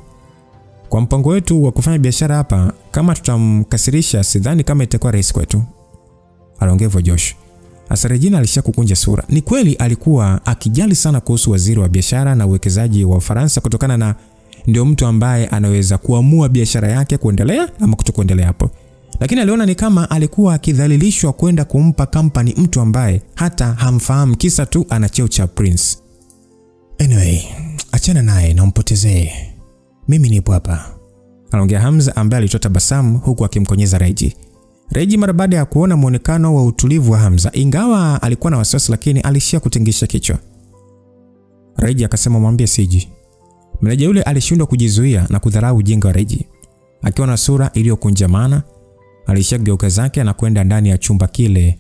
Kwa mpango wetu wa kufanya biashara hapa, kama tutamkasirisha sidhani kama itakuwa rahisi kwetu. Aliongea Josh. Asa Regina alishakukunja sura. Ni kweli alikuwa akijali sana kuhusu waziri wa biashara na uwekezaji wa Ufaransa kutokana na ndio mtu ambaye anaweza kuamua biashara yake kuendelea ama kutokuendelea hapo. Lakini aliona ni kama alikuwa akidhalilishwa kwenda kumpa company mtu ambaye hata hamfahamu kisa tu ana cheo cha prince. Anyway, achana naye na umpotezee. Mimi nipo hapa. Anaongea Hamza ambaye alitoa tabasamu huku akimkonyeza Reji. Reji mara baada ya kuona muonekano wa utulivu wa Hamza, ingawa alikuwa na wasiwasi lakini alishia kutingisha kichwa. Reji akasema, mwambie siji. Meneja yule alishindwa kujizuia na kudharau ujinga wa Reji. Akiwa na sura iliyokunjamana, alishia kugeuka zake na kwenda ndani ya chumba kile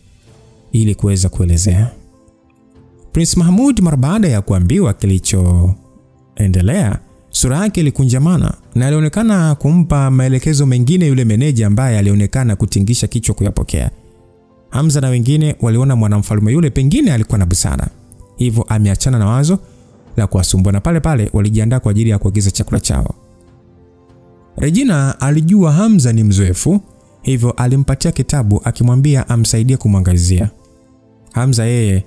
ili kuweza kuelezea. Prince Mahmoud mara baada ya kuambiwa kilichoendelea, sura yake ilikunjamana na alionekana kumpa maelekezo mengine yule meneja ambaye alionekana kutingisha kichwa kuyapokea. Hamza na wengine waliona mwanamfalme yule pengine alikuwa na busara, hivyo ameachana na wazo la kuwasumbua na pale pale walijiandaa kwa ajili ya kuagiza chakula chao. Regina alijua Hamza ni mzoefu, hivyo alimpatia kitabu akimwambia amsaidie kumwangalizia. Hamza yeye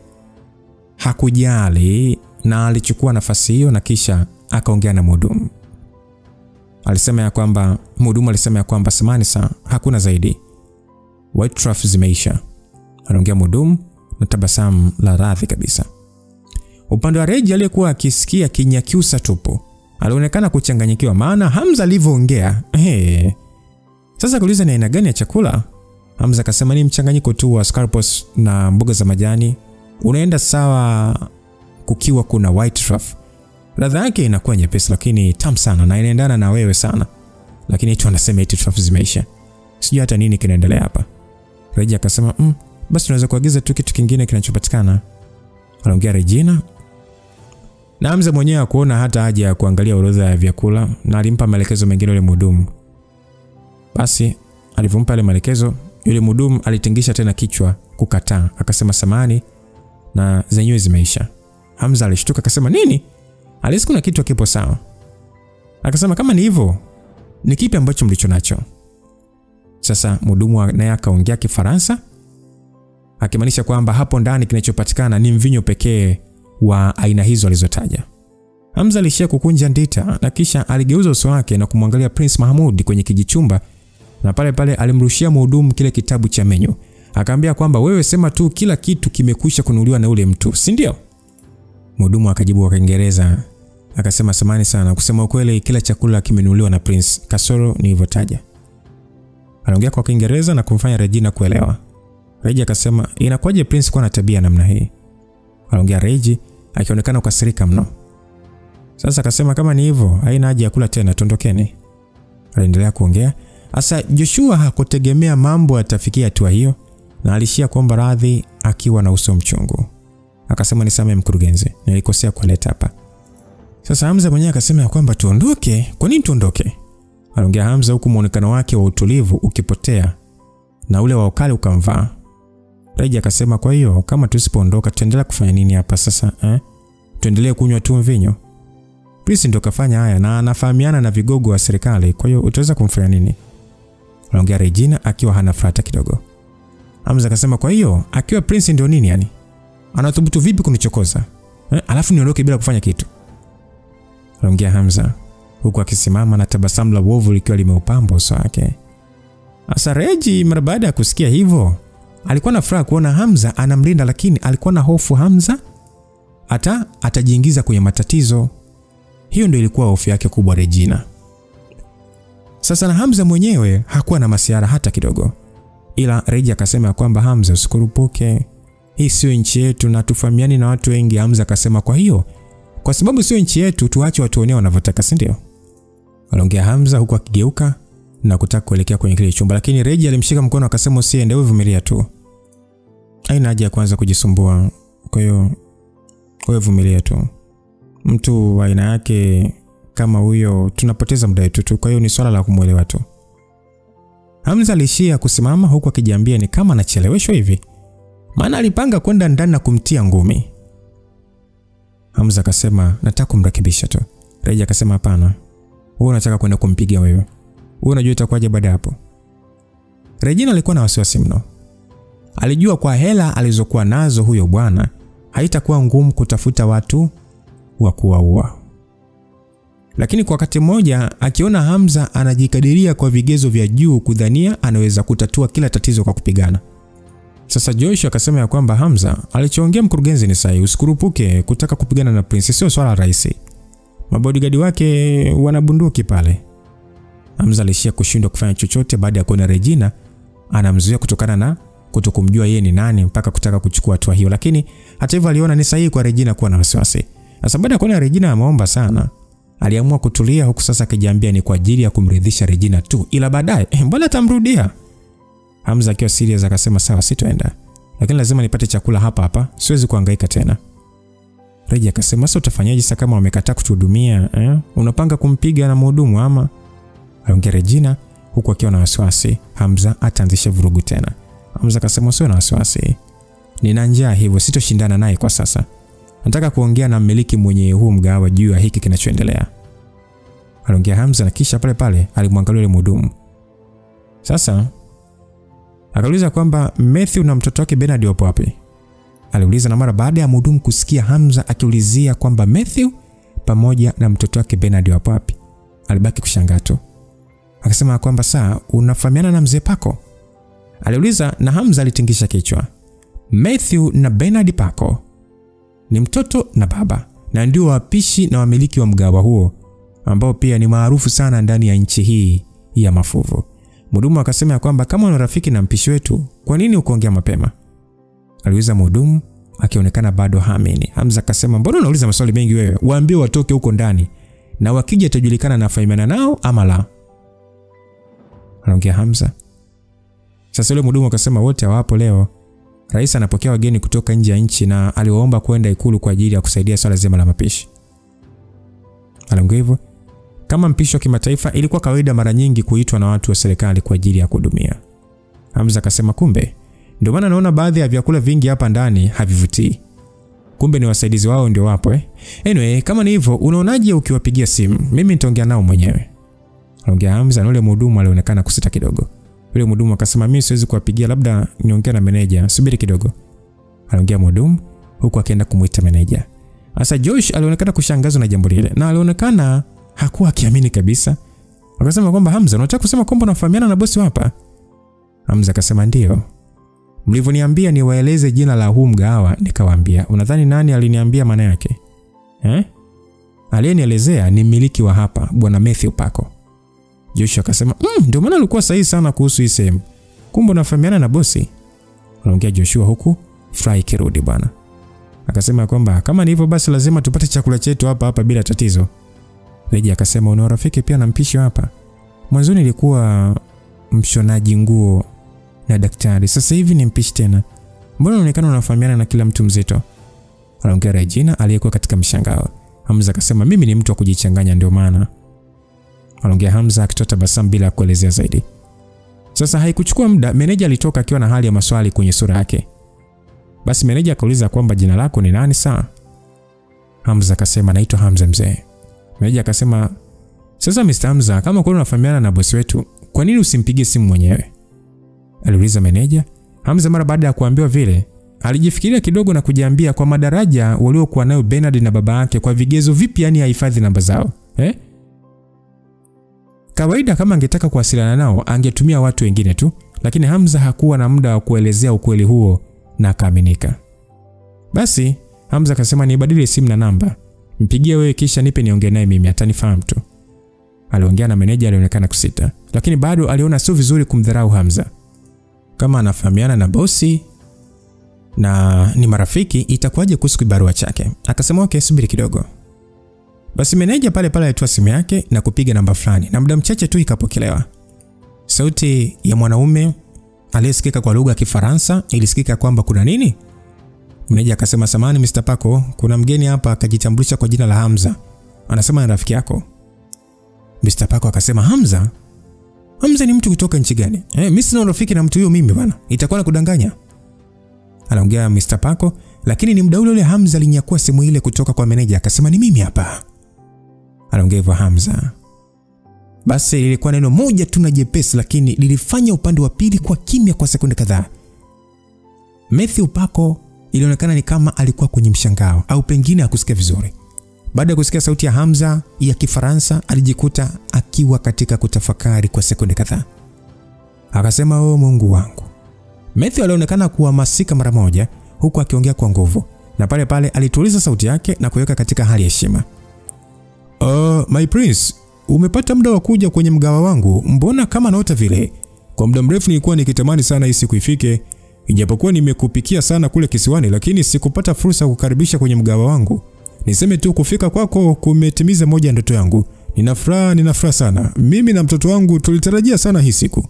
hakujali na alichukua nafasi hiyo na kisha akaongea na mhudumu. Mhudumu alisema ya kwamba samahani sana, hakuna zaidi. White truffle zimeisha. Anaongea mhudumu na tabasamu la radhi kabisa. Upande wa Reji aliyekuwa akisikia kinyakyusa tupo, alionekana kuchanganyikiwa maana Hamza alivyoongea. Sasa kuuliza ni aina gani ya chakula? Hamza akasema ni mchanganyiko tu wa scallops na mboga za majani. Unaenda sawa kukiwa kuna white truffle. Ladha yake inakuwa nyepesi lakini tamu sana na inaendana na wewe sana. Lakini tu anasema eti truffle zimeisha. Sijui hata nini kinaendelea hapa. Reji akasema, basi tunaweza kuagiza tu kitu kingine kinachopatikana. Anaongea Regina. Na Hamza mwenyewe kuona hata haja ya kuangalia orodha ya vyakula na alimpa maelekezo mengine yule mhudumu. Basi alivompa yale maelekezo, yule mhudumu alitingisha tena kichwa kukataa. Akasema samani na zenyewe zimeisha. Hamza alishtuka akasema nini? Alisi kuna kitu kipo sawa. Akasema kama ni hivyo, ni kipi ambacho mlicho nacho? Sasa mhudumu naye akaongea Kifaransa akimaanisha kwamba hapo ndani kinachopatikana ni mvinyo pekee wa aina hizo alizotaja. Hamza alishia kukunja ndita na kisha aligeuza uso wake na kumwangalia Prince Mahmoud kwenye kijichumba na pale pale alimrushia mhudumu kile kitabu cha menyu. Akaambia kwamba wewe sema tu kila kitu kimekwisha kununuliwa na ule mtu, si ndio? Mhudumu akajibu kwa Kiingereza akasema samahani sana, kusema ukweli kila chakula kimenunuliwa na Prince kasoro nilivyotaja. Anaongea kwa Kiingereza na kumfanya Regina kuelewa. Reji akasema inakuwaje Prince kwa na tabia namna hii? Anaongea Reji akionekana kukasirika mno. Sasa akasema kama ni hivyo haina haja ya kula tena, tondokeni. Aliendelea kuongea. Asa Joshua hakutegemea mambo yatafikia hatua hiyo na alishia kuomba radhi akiwa na uso mchungu. Akasema nisamehe mkurugenzi, nilikosea kuleta hapa. Sasa Hamza mwenyewe akasema kwamba tuondoke. Kwa nini tuondoke? Anaongea Hamza huku muonekano wake wa utulivu ukipotea na ule wa ukali ukamvaa. Reji akasema kwa hiyo kama tusipoondoka tutaendelea kufanya nini hapa sasa? Tuendelee kunywa tu mvinyo? Prince ndo kafanya haya na anafahamiana na vigogo wa serikali, kwa hiyo utaweza kumfanya nini? Anaongea Regina akiwa hana furata kidogo. Hamza akasema kwa hiyo akiwa Prince ndio nini yani? Anathubutu vipi kunichokoza? Alafu niondoke bila kufanya kitu? Anaongea Hamza huku akisimama na tabasamu la wovu likiwa limeupamba uso wake. Asa Reji mara baada ya kusikia hivyo alikuwa na furaha kuona Hamza anamlinda, lakini alikuwa na hofu Hamza atajiingiza kwenye matatizo. Hiyo ndio ilikuwa hofu yake kubwa Regina. Sasa na Hamza mwenyewe hakuwa na masiara hata kidogo. Ila Reji akasema kwamba Hamza usikurupuke. Hii sio nchi yetu na tufahamiani na watu wengi. Hamza akasema kwa hiyo kwa sababu sio nchi yetu tuache watu wenyewe wanavyotaka, si ndio? Anaongea Hamza huku akigeuka na kutaka kuelekea kwenye kile chumba, lakini Reji alimshika mkono akasema usiende, wewe vumilia tu. Haina haja ya kuanza kujisumbua. Kwa hiyo vumilia tu. Mtu wa aina yake kama huyo tunapoteza muda wetu tu, kwa hiyo ni swala la kumuelewa tu. Hamza alishia kusimama huku akijiambia ni kama anacheleweshwa hivi. Maana alipanga kwenda ndani na kumtia ngumi. Hamza akasema nataka kumrekebisha tu. Reja akasema hapana. Wewe unataka kwenda kumpiga wewe. Wewe unajua itakuwaje baada hapo. Regina alikuwa na wasiwasi mno. Alijua kwa hela alizokuwa nazo huyo bwana haitakuwa ngumu kutafuta watu wa kuwaua. Lakini kwa wakati mmoja akiona Hamza anajikadiria kwa vigezo vya juu kudhania anaweza kutatua kila tatizo kwa kupigana. Sasa Josh akasema ya kwamba Hamza, alichoongea mkurugenzi ni sahihi, usikurupuke kutaka kupigana na Prince, sio swala rahisi. Mabodyguard wake wana bunduki pale. Hamza alishia kushindwa kufanya chochote baada ya kuona Regina anamzuia kutokana na kutokumjua yeye ni nani mpaka kutaka kuchukua hatua hiyo, lakini hata hivyo aliona ni sahihi kwa Regina kuwa na wasiwasi. Sasa baada ya kuona Regina ameomba sana, aliamua kutulia huku sasa akijiambia ni kwa ajili ya kumridhisha Regina tu, ila baadaye mbona atamrudia. Hamza akiwa serious akasema sawa sitoenda, lakini lazima nipate chakula hapa, siwezi kuhangaika tena. Regina akasema sasa utafanyaje sasa kama wamekataa kutuhudumia Unapanga kumpiga na mhudumu ama? Aliongea Regina huku akiwa na wasiwasi Hamza ataanzisha vurugu tena. Hamza akasema sio na wasiwasi. Nina njaa hivyo sitoshindana naye kwa sasa. Nataka kuongea na mmiliki mwenye huu mgahawa juu ya hiki kinachoendelea. Aliongea Hamza na kisha pale alimwangalia yule mhudumu. Sasa akauliza kwamba Matthew na mtoto wake Bernard wapo wapi? Aliuliza na mara baada ya mhudumu kusikia Hamza akiulizia kwamba Matthew pamoja na mtoto wake Bernard wapo wapi, alibaki kushangaa tu. Akasema kwamba saa unafahamiana na mzee Pako? Aliuliza na Hamza alitingisha kichwa. Matthew na Bernard Pako ni mtoto na baba na ndio wapishi na wamiliki wa mgahawa huo ambao pia ni maarufu sana ndani ya nchi hii ya Mafuvu. Mhudumu akasema kwamba kama una rafiki na mpishi wetu, kwa nini ukoongea mapema? Aliuliza mhudumu akionekana bado haamini. Hamza akasema mbona unauliza maswali mengi wewe? Waambie watoke huko ndani na wakija atajulikana na faimana nao ama la. Anaongea Hamza. Sasa yule mhudumu akasema wote hawapo leo. Rais anapokea wageni kutoka nje ya nchi na aliwaomba kwenda ikulu kwa ajili ya kusaidia swala zima la mapishi. Aliongea hivyo. Kama mpishi wa kimataifa ilikuwa kawaida mara nyingi kuitwa na watu wa serikali kwa ajili ya kuhudumia. Hamza akasema kumbe ndio maana naona baadhi ya vyakula vingi hapa ndani havivutii. Kumbe ni wasaidizi wao ndio wapo Anyway, kama ni hivyo unaonaje ukiwapigia simu? Mimi nitaongea nao mwenyewe. Aliongea Hamza na yule mhudumu alionekana kusita kidogo. Yule mhudumu akasema mimi siwezi kuwapigia, labda niongee na meneja, subiri kidogo. Aliongea mhudumu huku akaenda kumuita meneja. Sasa Josh alionekana kushangazwa na jambo lile na alionekana hakuwa akiamini kabisa. Akasema kwamba Hamza, unataka kusema kwamba unafahamiana na bosi hapa? Hamza akasema ndio. Mlivoniambia niwaeleze jina la huu mgahawa nikawaambia. Unadhani nani aliniambia maana yake? Aliyenielezea ni mmiliki wa hapa, bwana Matthew Pako. Joshua akasema ndio maana alikuwa sahihi sana kuhusu hii sehemu. Kumbe unafahamiana na bosi? Anaongea Joshua huku fry kirudi bwana. Akasema kwamba kama ni hivyo basi lazima tupate chakula chetu hapa bila tatizo. Reji akasema una rafiki pia na mpishi hapa? Mwanzo nilikuwa mshonaji nguo na daktari, sasa hivi ni mpishi tena. Mbona unaonekana unafahamiana na kila mtu mzito? Anaongea Regina aliyekuwa katika mshangao. Hamza akasema mimi ni mtu wa kujichanganya ndio maana. Anaongea Hamza akitoa tabasamu bila kuelezea zaidi. Sasa haikuchukua muda meneja alitoka akiwa na hali ya maswali kwenye sura yake. Basi meneja akauliza kwamba jina lako ni nani saa? Hamza akasema naitwa Hamza mzee. Meneja akasema sasa Mr. Hamza, kama kweli unafahamiana na bosi wetu, kwa nini usimpigie simu mwenyewe? Aliuliza meneja. Hamza mara baada ya kuambiwa vile alijifikiria kidogo na kujiambia kwa madaraja waliokuwa nayo Bernard na baba yake, kwa vigezo vipi yani hahifadhi namba zao? Kawaida kama angetaka kuwasiliana nao angetumia watu wengine tu, lakini Hamza hakuwa na muda wa kuelezea ukweli huo na akaaminika. Basi Hamza akasema nibadili simu na namba, mpigie wewe kisha nipe niongee naye mimi, atanifahamu tu. Aliongea na meneja alionekana kusita, lakini bado aliona sio vizuri kumdharau Hamza. Kama anafahamiana na bosi na ni marafiki itakuwaje kuhusu kibarua chake? Akasema okay, subiri kidogo. Basi meneja pale alitoa simu yake na kupiga namba fulani na muda mchache tu ikapokelewa. Sauti ya mwanaume aliyesikika kwa lugha ya Kifaransa ilisikika kwamba kuna nini? Meneja akasema, samahani Mr. Pako, kuna mgeni hapa akajitambulisha kwa jina la Hamza. Anasema ni rafiki yako. Mr. Pako akasema, Hamza? Hamza ni mtu kutoka nchi gani? Mimi sina rafiki na mtu huyo mimi bwana. Itakuwa na kudanganya. Anaongea Mr. Pako, lakini ni muda ule Hamza alinyakua simu ile kutoka kwa meneja akasema, ni mimi hapa. Anaongea hivyo Hamza. Basi ilikuwa neno moja tu na jepesi, lakini lilifanya upande wa pili kwa kimya kwa sekunde kadhaa. Matthew Pako ilionekana ni kama alikuwa kwenye mshangao au pengine hakusikia vizuri. Baada ya kusikia sauti ya Hamza ya Kifaransa, alijikuta akiwa katika kutafakari kwa sekunde kadhaa. Akasema, "Oh Mungu wangu." Matthew alionekana kuhamasika mara moja huku akiongea kwa nguvu, na pale pale alituliza sauti yake na kuweka katika hali ya heshima. My prince, umepata muda wa kuja kwenye mgawa wangu? Mbona kama naota vile? Kwa muda mrefu nilikuwa nikitamani sana hii siku ifike. Ijapokuwa nimekupikia sana kule kisiwani, lakini sikupata fursa ya kukaribisha kwenye mgawa wangu. Niseme tu kufika kwako kumetimiza moja ndoto yangu. Nina furaha sana. Mimi na mtoto wangu tulitarajia sana hii siku.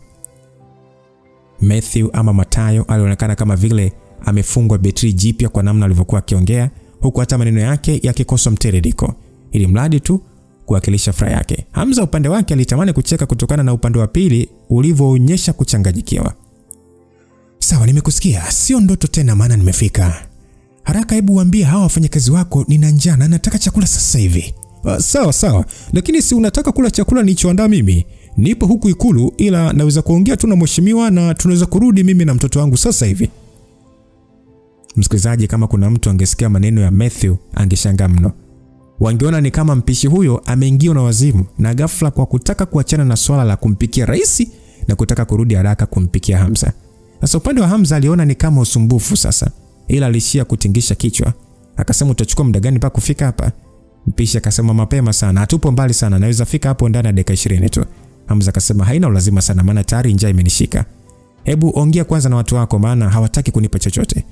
Matthew ama Matayo alionekana kama vile amefungwa betri jipya kwa namna alivyokuwa akiongea, huku hata maneno yake yakikosa mtiririko, ili mradi tu kuwakilisha furaha yake. Hamza upande wake alitamani kucheka kutokana na upande wa pili ulivyoonyesha kuchanganyikiwa. Sawa, nimekusikia. Sio ndoto tena, maana nimefika. Haraka hebu waambie hawa wafanyakazi wako nina njaa na nataka chakula sasa hivi. Sawa. Lakini si unataka kula chakula nilichoandaa mimi? Nipo huku Ikulu, ila naweza kuongea tu na mheshimiwa na tunaweza kurudi mimi na mtoto wangu sasa hivi. Msikilizaji, kama kuna mtu angesikia maneno ya Matthew angeshangaa mno. Wangeona ni kama mpishi huyo ameingiwa na wazimu na ghafla kwa kutaka kuachana na swala la kumpikia rais na kutaka kurudi haraka kumpikia Hamza. Sasa upande wa Hamza aliona ni kama usumbufu sasa, ila alishia kutingisha kichwa. Akasema, utachukua muda gani mpaka kufika hapa? Mpishi akasema, mapema sana, hatupo mbali sana, naweza fika hapo ndani ya dakika 20 tu. Hamza akasema, haina ulazima sana, maana tayari njaa imenishika. Hebu ongea kwanza na watu wako, maana hawataki kunipa chochote.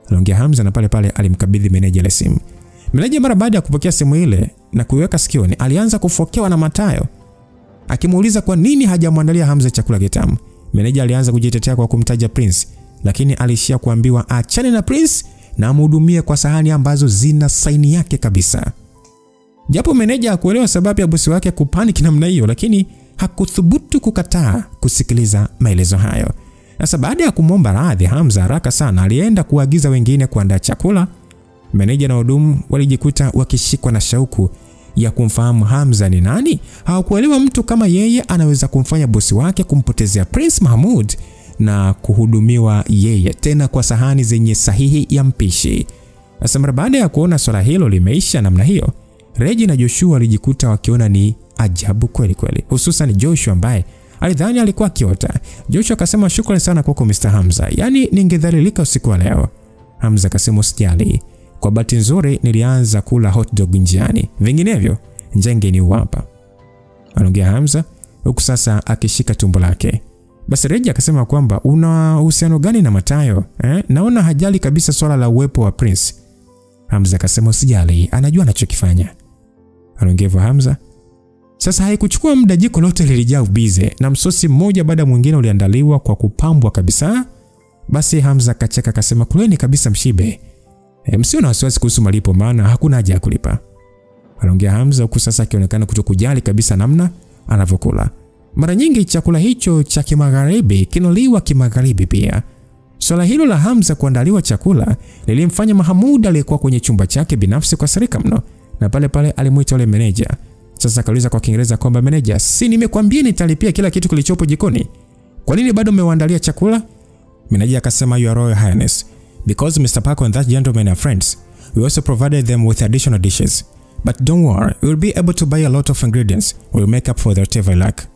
Aliongea Hamza na pale pale alimkabidhi meneja ile simu. Meneja mara baada ya kupokea simu ile na kuiweka sikioni, alianza kufokewa na Matayo, akimuuliza kwa nini hajamwandalia Hamza chakula kitamu. Meneja alianza kujitetea kwa kumtaja Prince, lakini alishia kuambiwa achane na Prince na amhudumie kwa sahani ambazo zina saini yake kabisa. Japo meneja hakuelewa sababu ya bosi wake kupaniki namna hiyo, lakini hakuthubutu kukataa kusikiliza maelezo hayo. Sasa baada ya kumwomba radhi Hamza, haraka sana alienda kuagiza wengine kuandaa chakula. Meneja na hudumu walijikuta wakishikwa na shauku ya kumfahamu Hamza ni nani. Hawakuelewa mtu kama yeye anaweza kumfanya bosi wake kumpotezea Prince Mahmoud na kuhudumiwa yeye tena kwa sahani zenye sahihi ya mpishi. Sasa mara baada ya kuona swala hilo limeisha namna hiyo, Reggie na Joshua walijikuta wakiona ni ajabu kweli kweli, hususan Joshua ambaye alidhani alikuwa akiota. Joshua akasema, shukrani sana kwako Mr. Hamza, yani ningedhalilika usiku wa leo. Hamza akasema, usijali, kwa bahati nzuri nilianza kula hot dog njiani, vinginevyo njaa ingeniua hapa. Anaongea Hamza huku sasa akishika tumbo lake. Basi Reggie akasema kwamba una uhusiano gani na Matayo? Naona hajali kabisa swala la uwepo wa Prince. Hamza akasema, usijali, anajua anachokifanya. Anaongea Hamza. Sasa haikuchukua muda, jiko lote lilijaa ubize na msosi mmoja baada mwingine uliandaliwa kwa kupambwa kabisa. Basi Hamza akacheka akasema, kuleni kabisa mshibe. Msio na wasiwasi kuhusu malipo, maana hakuna haja ya kulipa. Anaongea Hamza huku sasa akionekana kutokujali kabisa namna anavyokula. Mara nyingi chakula hicho cha kimagharibi kinaliwa kimagharibi pia. Swala hilo la Hamza kuandaliwa chakula lilimfanya Mahmoud aliyekuwa kwenye chumba chake binafsi kasirika mno, na pale pale alimuita yule meneja. Sasa akauliza kwa Kiingereza kwamba, meneja, si nimekwambia nitalipia kila kitu kilichopo jikoni? Kwa nini bado umewaandalia chakula? Meneja akasema, Your Royal Highness, because Mr. Pako and that gentleman are friends, we also provided them with additional dishes. But don't worry, we will be able to buy a lot of ingredients. We will make up for whatever you lack.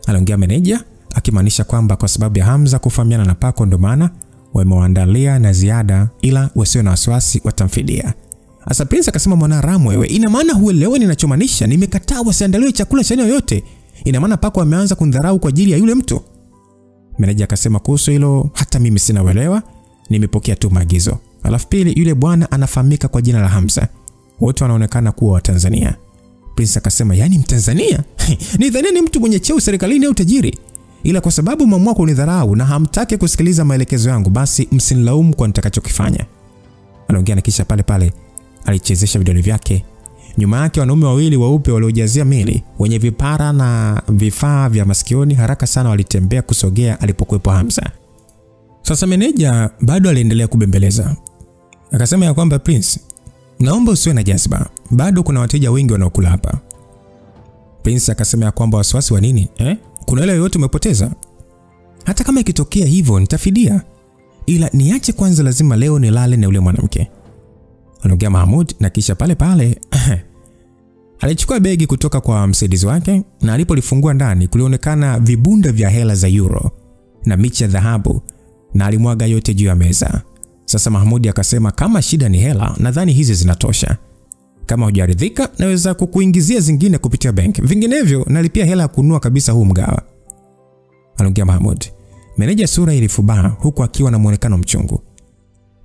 Aliongea meneja akimaanisha kwamba kwa sababu ya Hamza kufahamiana na Pako ndio maana wamewaandalia na ziada, ila wasio na wasiwasi watamfidia. Asa Prince akasema, mwanaramu wewe, ina maana huelewi ninachomaanisha? Nimekataa wasiandaliwe chakula cha yoyote. Ina maana Pako ameanza kunidharau kwa ajili ya yule mtu? Meneja akasema, kuhusu hilo hata mimi sina uelewa, nimepokea tu maagizo. Alafu pili, yule bwana anafahamika kwa jina la Hamza. Wote wanaonekana kuwa wa Tanzania. Prince akasema, yani Mtanzania? Nidhani ni mtu mwenye cheo serikalini au tajiri. Ila kwa sababu mmeamua kunidharau na hamtaki kusikiliza maelekezo yangu, basi msinilaumu kwa nitakachokifanya. Aliongea na kisha pale pale alichezesha vidole vyake. Nyuma yake wanaume wawili weupe waliojazia mili, wenye vipara na vifaa vya masikioni, haraka sana walitembea kusogea alipokuwepo Hamza. Sasa meneja bado aliendelea kubembeleza. Akasema ya kwamba Prince, naomba usiwe na jazba. Bado kuna wateja wengi wanaokula hapa. Prince akasema ya kwamba wasiwasi wa nini? Kuna ile yote umepoteza? Hata kama ikitokea hivyo nitafidia. Ila niache kwanza, lazima leo nilale na yule mwanamke. Aliongea Mahmud na kisha pale pale alichukua begi kutoka kwa msaidizi wake, na alipolifungua ndani kulionekana vibunda vya hela za euro na miche ya dhahabu, na alimwaga yote juu ya meza. Sasa Mahmud akasema kama shida ni hela, nadhani hizi zinatosha. Kama hujaridhika naweza kukuingizia zingine kupitia bank. Vinginevyo nalipia hela kununua kabisa huu mgawa. Aliongea Mahmud. Meneja sura ilifubaa huku akiwa na muonekano mchungu.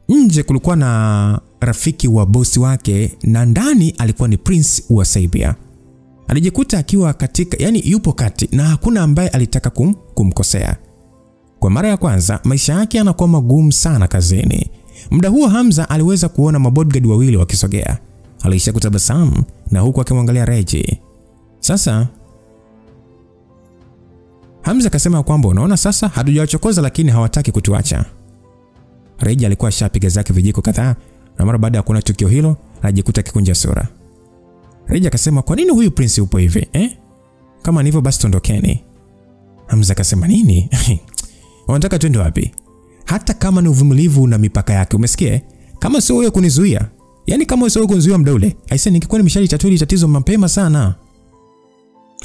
Nje kulikuwa na rafiki wa bosi wake na ndani alikuwa ni Prince wa Saibia. Alijikuta akiwa katika, yani yupo kati, na hakuna ambaye alitaka kumkosea. Kwa mara ya kwanza maisha yake yanakuwa magumu sana kazini. Muda huo Hamza aliweza kuona mabodyguard wawili wakisogea. Alisha kutabasamu na huku akimwangalia Reji. Sasa Hamza akasema kwamba unaona sasa hatujawachokoza lakini hawataki kutuacha. Reji alikuwa ashapiga zake vijiko kadhaa, na mara baada ya kuona tukio hilo alijikuta kikunja sura. Reji akasema kwa nini huyu Prince upo hivi? Kama ndivyo basi tondokeni. Hamza akasema nini? Wanataka twende wapi? Hata kama ni uvumilivu na mipaka yake, umesikia? Kama sio wewe kunizuia. Yaani kama sio wewe kunizuia muda ule, aisee ningekuwa nimeshalitatulia tatizo mapema sana.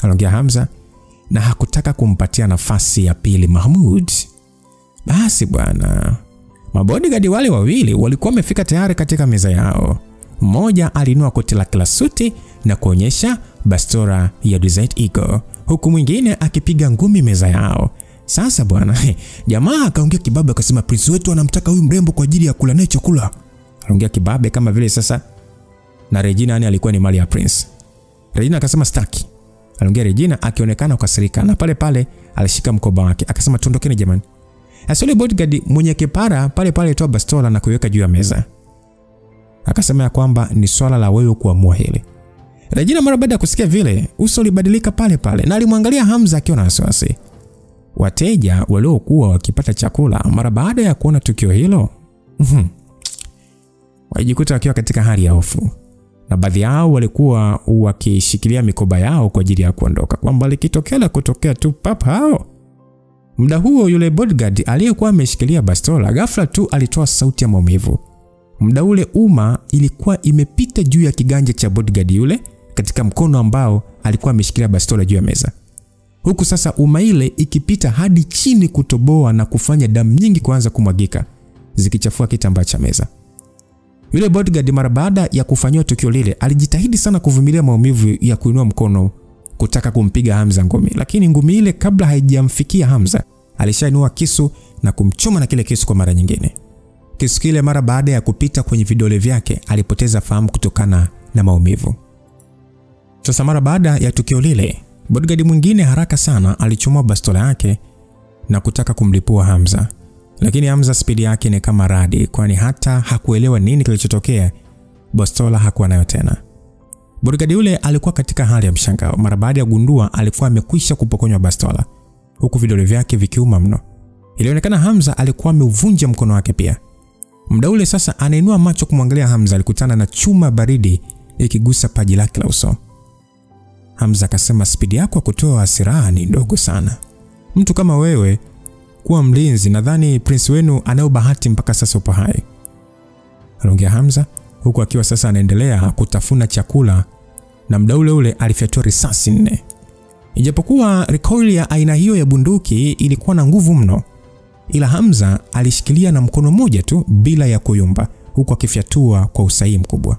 Aliongea Hamza na hakutaka kumpatia nafasi ya pili Mahmud. Basi bwana. Mabodyguard wale wawili walikuwa wamefika tayari katika meza yao. Mmoja alinua koti la klasuti na kuonyesha bastora ya Desert Eagle, huku mwingine akipiga ngumi meza yao. Sasa bwana, jamaa akaongea kibabe akasema Prince wetu anamtaka huyu mrembo kwa ajili ya kula naye chakula. Aliongea kibabe kama vile sasa na Regina alikuwa ni mali ya Prince. Regina akasema staki. Aliongea Regina akionekana kukasirika, na pale pale alishika mkoba wake akasema tuondokeni jamani. Asole bodyguard mwenye kipara pale pale toa bastola na kuiweka juu ya meza. Akasema ya kwamba ni swala la wewe kuamua hili. Regina mara baada ya kusikia vile, uso ulibadilika pale pale na alimwangalia Hamza akiwa na wasiwasi. Wateja waliokuwa wakipata chakula mara baada ya kuona tukio hilo, walijikuta wakiwa katika hali ya hofu. Na baadhi yao walikuwa wakishikilia mikoba yao kwa ajili ya kuondoka, kwamba likitokea kutokea tu papa hao. Muda huo yule bodyguard aliyekuwa ameshikilia bastola ghafla tu alitoa sauti ya maumivu. Muda ule uma ilikuwa imepita juu ya kiganja cha bodyguard yule katika mkono ambao alikuwa ameshikilia bastola juu ya meza. Huku sasa uma ile ikipita hadi chini kutoboa na kufanya damu nyingi kuanza kumwagika zikichafua kitambaa cha meza. Yule bodyguard mara baada ya kufanywa tukio lile alijitahidi sana kuvumilia maumivu ya kuinua mkono kutaka kumpiga Hamza ngumi, lakini ngumi ile kabla haijamfikia Hamza alishainua kisu na kumchoma na kile kisu kwa mara nyingine. Kisu kile mara baada ya kupita kwenye vidole vyake alipoteza fahamu kutokana na maumivu. Sasa mara baada ya tukio lile, bodyguard mwingine haraka sana alichomoa bastola yake na kutaka kumlipua Hamza. Lakini Hamza spidi yake ni kama radi, kwani hata hakuelewa nini kilichotokea. Bastola hakuwa nayo tena. Bodyguard yule alikuwa katika hali ya mshangao mara baada ya gundua alikuwa amekwisha kupokonywa bastola, huku vidole vyake vikiuma mno. Ilionekana Hamza alikuwa ameuvunja mkono wake pia. Muda ule sasa anainua macho kumwangalia Hamza, alikutana na chuma baridi ikigusa paji lake la uso. Hamza akasema spidi yako ya kutoa silaha ni ndogo sana. Mtu kama wewe kuwa mlinzi, nadhani Prince wenu anao bahati mpaka sasa upo hai. Aliongea Hamza huku akiwa sasa anaendelea kutafuna chakula, na muda ule ule alifyatua risasi 4. Ijapokuwa recoil ya aina hiyo ya bunduki ilikuwa na nguvu mno, ila Hamza alishikilia na mkono mmoja tu bila ya kuyumba, huku akifyatua kwa usahihi mkubwa.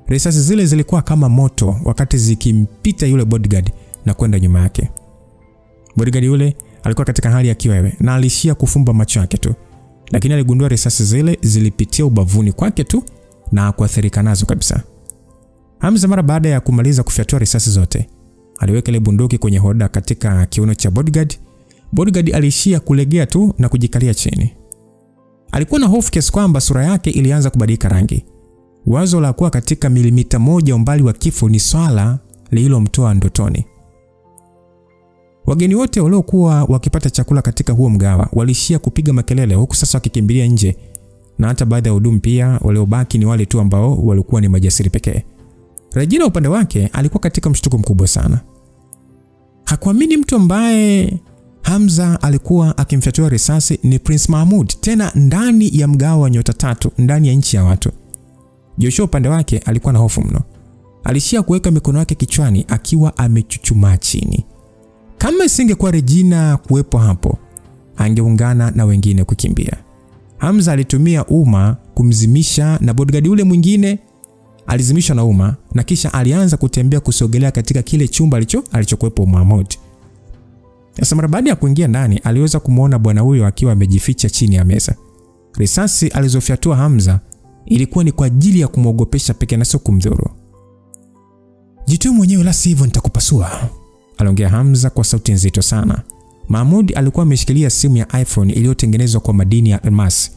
Risasi zile zilikuwa kama moto wakati zikimpita yule bodyguard na kwenda nyuma yake. Bodyguard yule alikuwa katika hali ya kiwewe na alishia kufumba macho yake tu, lakini aligundua risasi zile zilipitia ubavuni kwake tu na kuathirika nazo kabisa. Hamza mara baada ya kumaliza kufyatua risasi zote, aliweka ile bunduki kwenye hoda katika kiuno cha bodyguard. Bodyguard alishia kulegea tu na kujikalia chini. Alikuwa na hofu kiasi kwamba sura yake ilianza kubadilika rangi. Wazo la kuwa katika milimita 1 umbali wa kifo ni swala lililomtoa ndotoni. Wageni wote waliokuwa wakipata chakula katika huo mgawa walishia kupiga makelele, huku sasa wakikimbilia nje, na hata baadhi ya wahudumu pia waliobaki ni wale tu ambao walikuwa ni majasiri pekee. Regina upande wake alikuwa katika mshtuko mkubwa sana. Hakuamini mtu ambaye Hamza alikuwa akimfyatua risasi ni Prince Mahmoud, tena ndani ya mgawa wa nyota 3 ndani ya nchi ya watu. Joshua upande wake alikuwa na hofu mno. Alishia kuweka mikono yake kichwani akiwa amechuchumaa chini. Kama isingekuwa Regina kuwepo hapo, angeungana na wengine kukimbia. Hamza alitumia uma kumzimisha na bodyguard yule mwingine alizimishwa na uma, na kisha alianza kutembea kusogelea katika kile chumba alichokuepo Mahmoud. Sasa mara baada ya kuingia ndani, aliweza kumuona bwana huyo akiwa amejificha chini ya meza. Risasi alizofyatua Hamza ilikuwa ni kwa ajili ya kumwogopesha pekee na sio kumdhuru. "Jitoe mwenyewe, la sivyo nitakupasua," aliongea Hamza kwa sauti nzito sana. Mahmoud alikuwa ameshikilia simu ya iPhone iliyotengenezwa kwa madini ya almasi,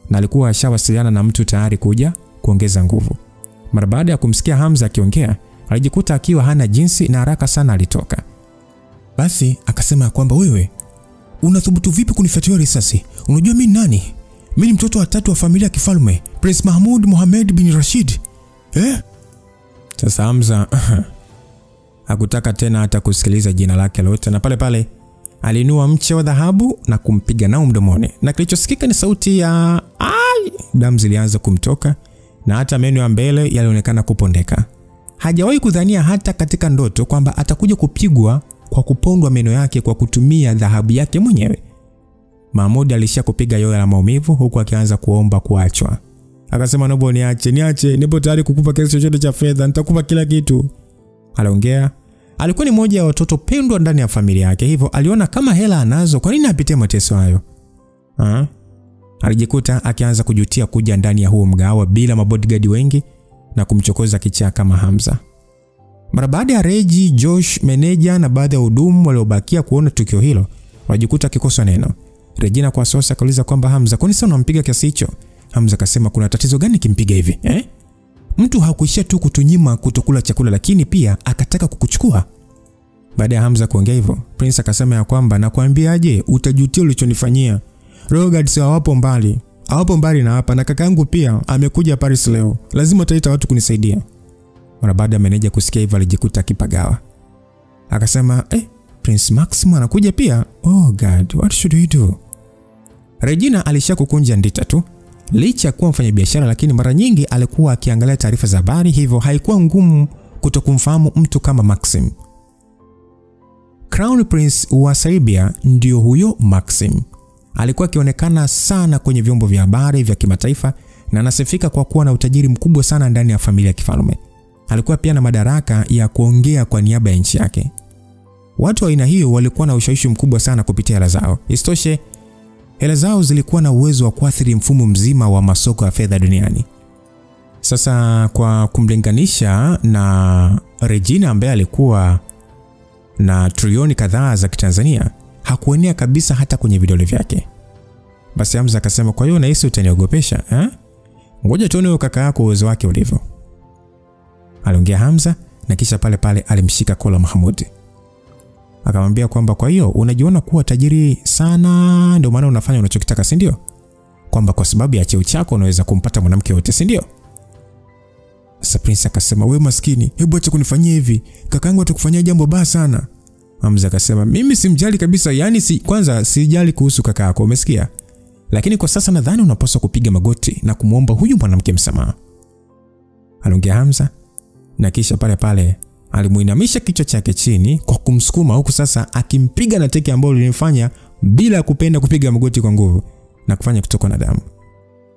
na alikuwa ashawasiliana na mtu tayari kuja kuongeza nguvu. Mara baada ya kumsikia Hamza akiongea, alijikuta akiwa hana jinsi na haraka sana alitoka. Basi akasema kwamba, "Wewe unathubutu vipi kunifyatua risasi? Unajua mimi nani? Mimi ni mtoto wa 3 wa familia ya kifalme, Prince Mahmoud Mohammed bin Rashid." Sasa Hamza hakutaka tena hata kusikiliza jina lake lote, na pale pale alinua mche wa dhahabu na kumpiga nao mdomoni, na kilichosikika ni sauti ya ai. Damu zilianza kumtoka na hata meno ya mbele yalionekana kupondeka. Hajawahi kudhania hata katika ndoto kwamba atakuja kupigwa kwa kupondwa meno yake kwa kutumia dhahabu yake mwenyewe. Mahmoud alishia kupiga yoyo la maumivu huku akianza kuomba kuachwa. Akasema, "Naomba niache, nipo tayari kukupa kiasi chochote cha fedha, nitakupa kila kitu." Aliongea. Alikuwa ni mmoja wa watoto pendwa ndani ya familia yake, hivyo aliona kama hela anazo, kwa nini apitie mateso hayo? Alijikuta akianza kujutia kuja ndani ya huo mgawa bila mabodyguard wengi na kumchokoza kichaa kama Hamza. Mara baada ya Reggie, Josh, meneja na baadhi ya wahudumu waliobakia kuona tukio hilo, wajikuta kikosa neno. Regina kwa sasa akauliza kwamba, "Hamza, kwa nini sasa unampiga kiasi hicho?" Hamza akasema, "Kuna tatizo gani kimpiga hivi? Mtu hakuishia tu kutunyima kutokula chakula, lakini pia akataka kukuchukua." Baada ya Hamza kuongea hivyo, Prince akasema ya kwamba, "Nakwambiaje, utajutia ulichonifanyia. Rogard si hawapo mbali na hapa, na kakaangu pia amekuja Paris leo. Lazima utaita watu kunisaidia." Mara baada ya meneja kusikia hivyo, alijikuta akipagawa. Akasema, Prince Maximo anakuja pia? Oh God, what should we do? Regina alisha kukunja ndita tu. Licha ya kuwa mfanyabiashara, lakini mara nyingi alikuwa akiangalia taarifa za habari, hivyo haikuwa ngumu kutokumfahamu mtu kama Maxim. Crown Prince wa Serbia ndio huyo Maxim. Alikuwa akionekana sana kwenye vyombo vya habari vya kimataifa na anasifika kwa kuwa na utajiri mkubwa sana ndani ya familia ya kifalme. Alikuwa pia na madaraka ya kuongea kwa niaba ya nchi yake. Watu wa aina hiyo walikuwa na ushawishi mkubwa sana kupitia hela zao. Isitoshe, hela zao zilikuwa na uwezo wa kuathiri mfumo mzima wa masoko ya fedha duniani. Sasa kwa kumlinganisha na Regina ambaye alikuwa na trilioni kadhaa za Kitanzania, hakuenea kabisa hata kwenye vidole vyake. Basi Hamza akasema, "Kwa hiyo nahisi utaniogopesha, Ngoja tuone kaka yako uwezo wake ulivyo." Aliongea Hamza na kisha pale pale alimshika kola Mahmoud. Akamwambia kwamba, "Kwa hiyo unajiona kuwa tajiri sana ndio maana unafanya unachokitaka, si ndio? Kwamba kwa sababu ya cheo chako unaweza kumpata mwanamke wote, si ndio?" Sasa Prince akasema, "Wewe maskini, hebu acha kunifanyia hivi. Kakaangu atakufanyia jambo baya sana." Hamza akasema, "Mimi simjali kabisa, yani kwanza sijali kuhusu kaka yako, umesikia? Lakini kwa sasa nadhani unapaswa kupiga magoti na kumuomba huyu mwanamke msamaha." Aliongea Hamza na kisha pale pale alimuinamisha kichwa chake chini kwa kumsukuma, huku sasa akimpiga na teke ambayo ilimfanya bila kupenda kupiga magoti kwa nguvu na kufanya kutoka na damu.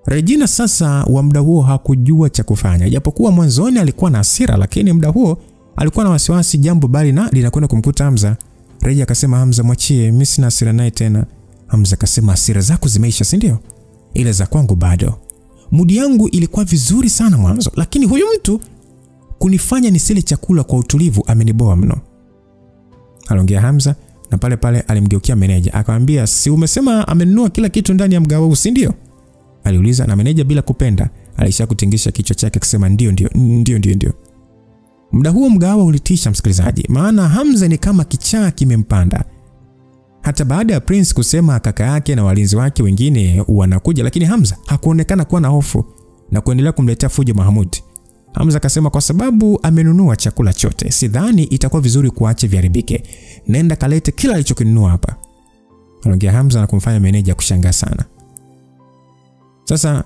Regina sasa wa muda huo hakujua cha kufanya. Japokuwa mwanzoni alikuwa na hasira, lakini muda huo alikuwa na wasiwasi jambo bali na linakwenda kumkuta Hamza. Regina akasema, "Hamza, mwachie, mimi sina hasira naye tena." Hamza akasema, "Hasira zako zimeisha, si ndio? Ila za kwangu bado. Mudi yangu ilikuwa vizuri sana mwanzo, lakini huyu mtu kunifanya nisile chakula kwa utulivu ameniboa mno." Aliongea Hamza na pale pale alimgeukia meneja akamwambia, "Si umesema amenunua kila kitu ndani ya mgawa huu, si ndio?" aliuliza, na meneja bila kupenda alishakutingisha kichwa chake akisema ndio. Muda huo mgawa ulitisha msikilizaji, maana Hamza ni kama kichaa kimempanda. Hata baada ya Prince kusema kaka yake na walinzi wake wengine wanakuja, lakini Hamza hakuonekana kuwa na hofu na kuendelea kumletea fujo Mahmud. Hamza akasema kwa sababu amenunua chakula chote, sidhani itakuwa vizuri kuache viharibike. Nenda kalete kila alichokinunua hapa. Anaongea Hamza na kumfanya meneja kushangaa sana. Sasa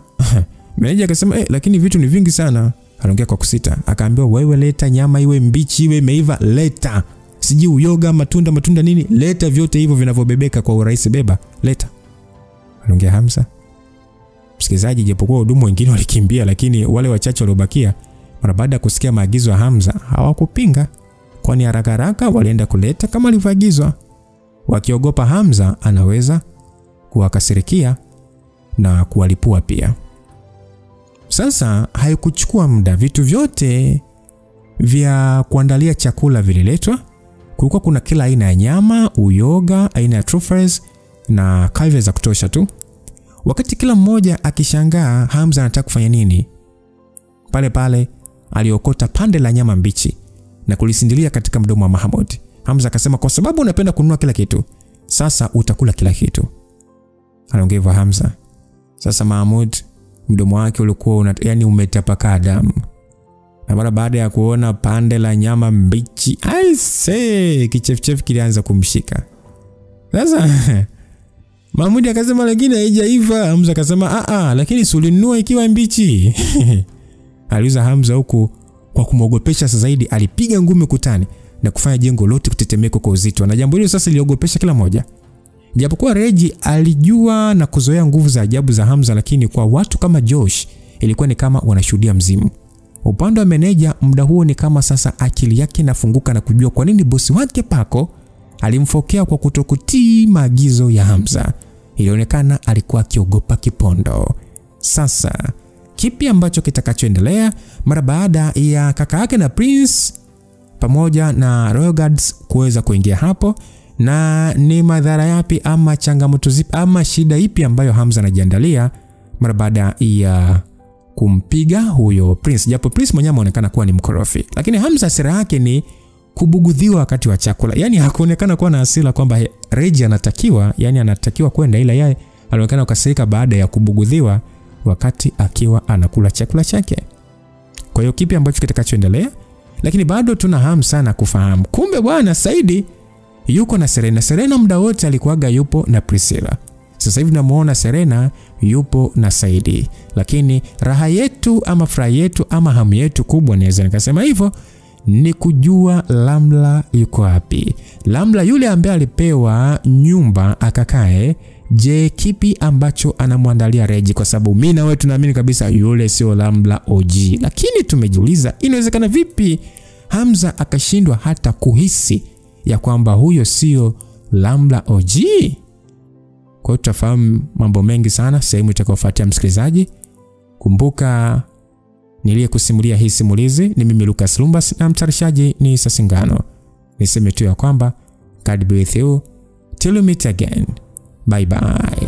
meneja akasema lakini vitu ni vingi sana. Anaongea kwa kusita. Akaambiwa wewe leta nyama iwe mbichi iwe imeiva, leta. Siji uyoga, matunda nini, leta vyote hivyo vinavyobebeka kwa urahisi, beba, leta. Anaongea Hamza. Msikilizaji, japokuwa hudumu wengine walikimbia, lakini wale wachache waliobakia mara baada ya kusikia maagizo ya Hamza hawakupinga, kwani haraka walienda kuleta kama alivyoagizwa, wakiogopa Hamza anaweza kuwakasirikia na kuwalipua pia. Sasa haikuchukua muda, vitu vyote vya kuandalia chakula vililetwa. Kulikuwa kuna kila aina ya nyama, uyoga, aina ya truffles na kalve za kutosha tu. Wakati kila mmoja akishangaa Hamza anataka kufanya nini, pale aliokota pande la nyama mbichi na kulisindilia katika mdomo wa Mahmud. Hamza akasema kwa sababu unapenda kununua kila kitu, sasa utakula kila kitu. Anaongea Hamza. Sasa Mahmud mdomo wake ulikuwa umetapakaa damu. Na mara baada ya kuona pande la nyama mbichi, kichefchef kilianza kumshika. Sasa Mahmud akasema lakini haijaiva. Hamza akasema lakini sulinunua ikiwa mbichi. Aliuza Hamza huku kwa kumogopesha zaidi, alipiga ngumi kutani na kufanya jengo lote kutetemeka kwa uzito. Na jambo hilo sasa liliogopesha kila mmoja. Japokuwa Reggie alijua na kuzoea nguvu za ajabu za Hamza, lakini kwa watu kama Josh ilikuwa ni kama wanashuhudia mzimu. Upande wa meneja muda huo ni kama sasa akili yake inafunguka na kujua kwa nini bosi wake Pako alimfokea kwa kutokutii maagizo ya Hamza. Ilionekana alikuwa akiogopa kipondo. Sasa kipi ambacho kitakachoendelea mara baada ya kaka yake na Prince pamoja na Royal Guards kuweza kuingia hapo, na ni madhara yapi ama changamoto zipi ama shida ipi ambayo Hamza anajiandalia mara baada ya kumpiga huyo Prince? Japo Prince mwenyewe anaonekana kuwa ni mkorofi, lakini Hamza hasira yake ni kubugudhiwa wakati wa chakula. Yani hakuonekana kuwa na hasira kwamba Reggie anatakiwa kwenda, ila yeye alionekana kukasirika baada ya kubugudhiwa wakati akiwa anakula chakula chake. Kwa hiyo kipi ambacho kitakachoendelea? Lakini bado tuna hamu sana kufahamu. Kumbe bwana Saidi yuko na Serena. Serena muda wote alikuwaga yupo na Priscilla. Sasa hivi namuona Serena yupo na Saidi. Lakini raha yetu ama furaha yetu ama hamu yetu kubwa, naweza nikasema hivyo, ni kujua Lamla yuko wapi. Lamla yule ambaye alipewa nyumba akakae, je, kipi ambacho anamwandalia Reggie? Kwa sababu mimi na wewe tunaamini kabisa yule sio Lamla OG. Lakini tumejiuliza inawezekana vipi Hamza akashindwa hata kuhisi ya kwamba huyo sio Lamla OG? Kwa hiyo tutafahamu mambo mengi sana sehemu itakayofuatia msikilizaji. Kumbuka niliyekusimulia hii simulizi ni mimi Lucas Lumbas na mtayarishaji ni Sasingano. Niseme tu ya kwamba God be with you till we meet again. Bye bye.